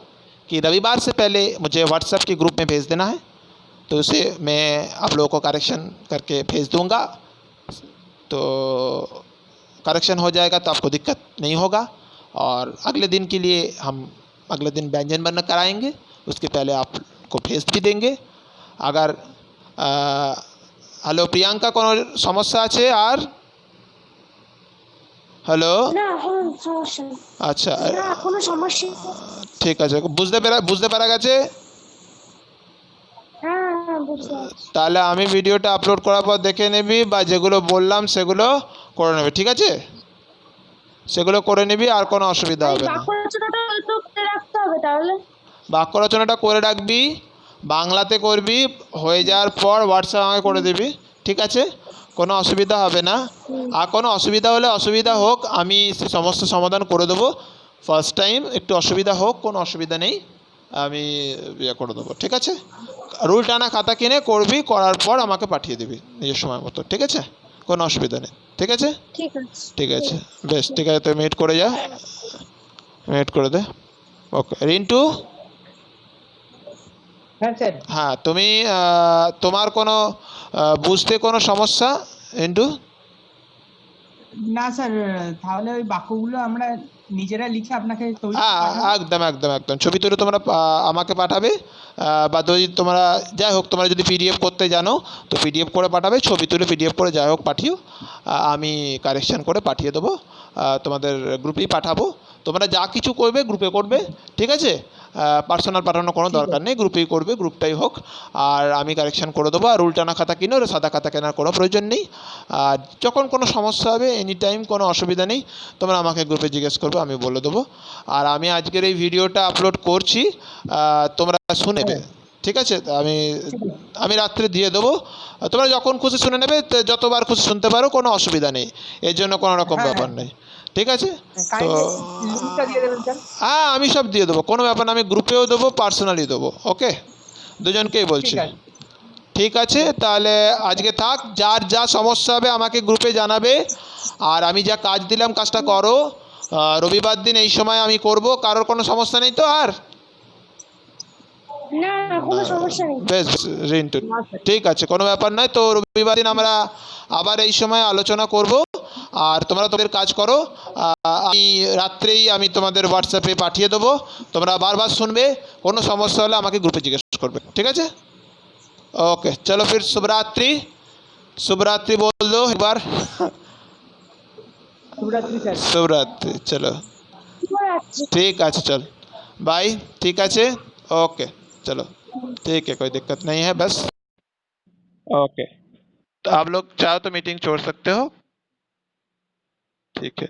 कि रविवार से पहले मुझे व्हाट्सएप के ग्रुप में भेज देना है, तो उसे मैं आप लोगों को करेक्शन करके भेज दूँगा। तो करेक्शन हो जाएगा तो आपको दिक्कत नहीं होगा। और अगले दिन के लिए हम अगले दिन व्यंजन वर्ण कराएंगे, उसके पहले आपको भेज भी देंगे। अगर হ্যালো প্রিয়াঙ্কা, কোনো সমস্যা আছে আর? হ্যালো, না কোনো সমস্যা নেই। আচ্ছা না কোনো সমস্যা নেই। ঠিক আছে, বুঝতে পারা গেছে? হ্যাঁ হ্যাঁ বুঝতে পারছি। তাহলে আমি ভিডিওটা আপলোড করার পর দেখে নিবি, বা যেগুলো বললাম সেগুলো করে নেবে, ঠিক আছে? সেগুলো করে নিবি, আর কোনো অসুবিধা এই হবে না। বাক্য রচনাটা একটু করে রাখতে হবে তাহলে। বাক্য রচনাটা করে রাখবি, বাংলাতে করবি, হয়ে যাওয়ার পর হোয়াটসঅ্যাপ আমাকে করে দিবি, ঠিক আছে? কোনো অসুবিধা হবে না। আর কোনো অসুবিধা হলে অসুবিধা হোক, আমি সে সমস্ত সমাধান করে দেবো। ফার্স্ট টাইম একটু অসুবিধা হোক, কোনো অসুবিধা নেই, আমি ইয়ে করে দেবো, ঠিক আছে? রুল টানা খাতা কিনে করবি, করার পর আমাকে পাঠিয়ে দিবি নিজের সময় মতো, ঠিক আছে? কোনো অসুবিধা নেই, ঠিক আছে? ঠিক আছে। ঠিক আছে, বেশ, ঠিক আছে, তুই মিট করে যা, মিট করে দে। ওকে রিন্টু, হ্যাঁ স্যার। হ্যাঁ তুমি তোমার কোনো বুঝতে কোনো সমস্যা রিন্টু? না স্যার, তাহলে ওই বাক্যগুলো আমরা নিজেরা লিখে আপনাকে তৈরি হ্যাঁ একদম একদম একদম, ছবি তুলে তোমরা আমাকে পাঠাবে, বা যদি তোমরা যাই হোক, তোমরা যদি পিডিএফ করতে জানো তো পিডিএফ করে পাঠাবে, ছবি তুলে পিডিএফ করে যাই হোক পাঠিও, আমি কারেকশান করে পাঠিয়ে দেবো, তোমাদের গ্রুপেই পাঠাবো। তোমরা যা কিছু করবে গ্রুপে করবে, ঠিক আছে? পার্সোনাল পাঠানোর কোনো দরকার নেই, গ্রুপেই করবে, গ্রুপটাই হোক। আর আমি কারেকশান করে দেবো। আর উল্টানা খাতা কিনো, সাদা খাতা কেনার কোনো প্রয়োজন নেই। আর যখন কোনো সমস্যা হবে, এনি টাইম কোনো অসুবিধা নেই, তোমরা আমাকে গ্রুপে জিজ্ঞেস করবে, আমি বলে দেবো। আর আমি আজকের এই ভিডিওটা আপলোড করছি, তোমরা শুনেবে, ঠিক আছে? আমি রাত্রে দিয়ে দেবো, তোমরা যখন খুশি শুনে নেবে, যতবার খুশি শুনতে পারো, কোনো অসুবিধা নেই, এর জন্য কোনো রকম ব্যাপার নেই, ঠিক আছে? তো লিঙ্কটা দিয়ে দেবেন স্যার। হ্যাঁ আমি সব দিয়ে দেবো, কোনো ব্যাপার না, আমি গ্রুপেও দেবো, পার্সোনালি দেবো, ওকে? দুজনকেই বলছি, ঠিক আছে। ঠিক আছে? তাহলে আজকে থাক, যার যা সমস্যা হবে আমাকে গ্রুপে জানাবে। আর আমি যা কাজ দিলাম কাজটা করো, রবিবার দিন এই সময় আমি করব, কারোর কোনো সমস্যা নেই তো? আর না না কোনো সমস্যা নেই। বেশ রিন্টু, ঠিক আছে, কোনো ব্যাপার নয়। তো রবিবার দিন আমরা আবার এই সময় আলোচনা করব। আর তোমরা তোমাদের কাজ করো, আমি রাত্রেই আমি তোমাদের হোয়াটসঅ্যাপে পাঠিয়ে দেবো, তোমরা বারবার শুনবে, কোনো সমস্যা হলে আমাকে গ্রুপে জিজ্ঞেস করবে, ঠিক আছে? ओके चलो फिर शुभ रात्रि, शुभ रात्रि बोल दो एक बार। শুভরাত্রি স্যার। शुभ रात्रि, चलो শুভরাত্রি। ठीक है, चल बाय, ठीक है, ओके चलो ठीक है, कोई दिक्कत नहीं है, बस ओके। तो आप लोग चाहो तो मीटिंग छोड़ सकते हो, ठीक है।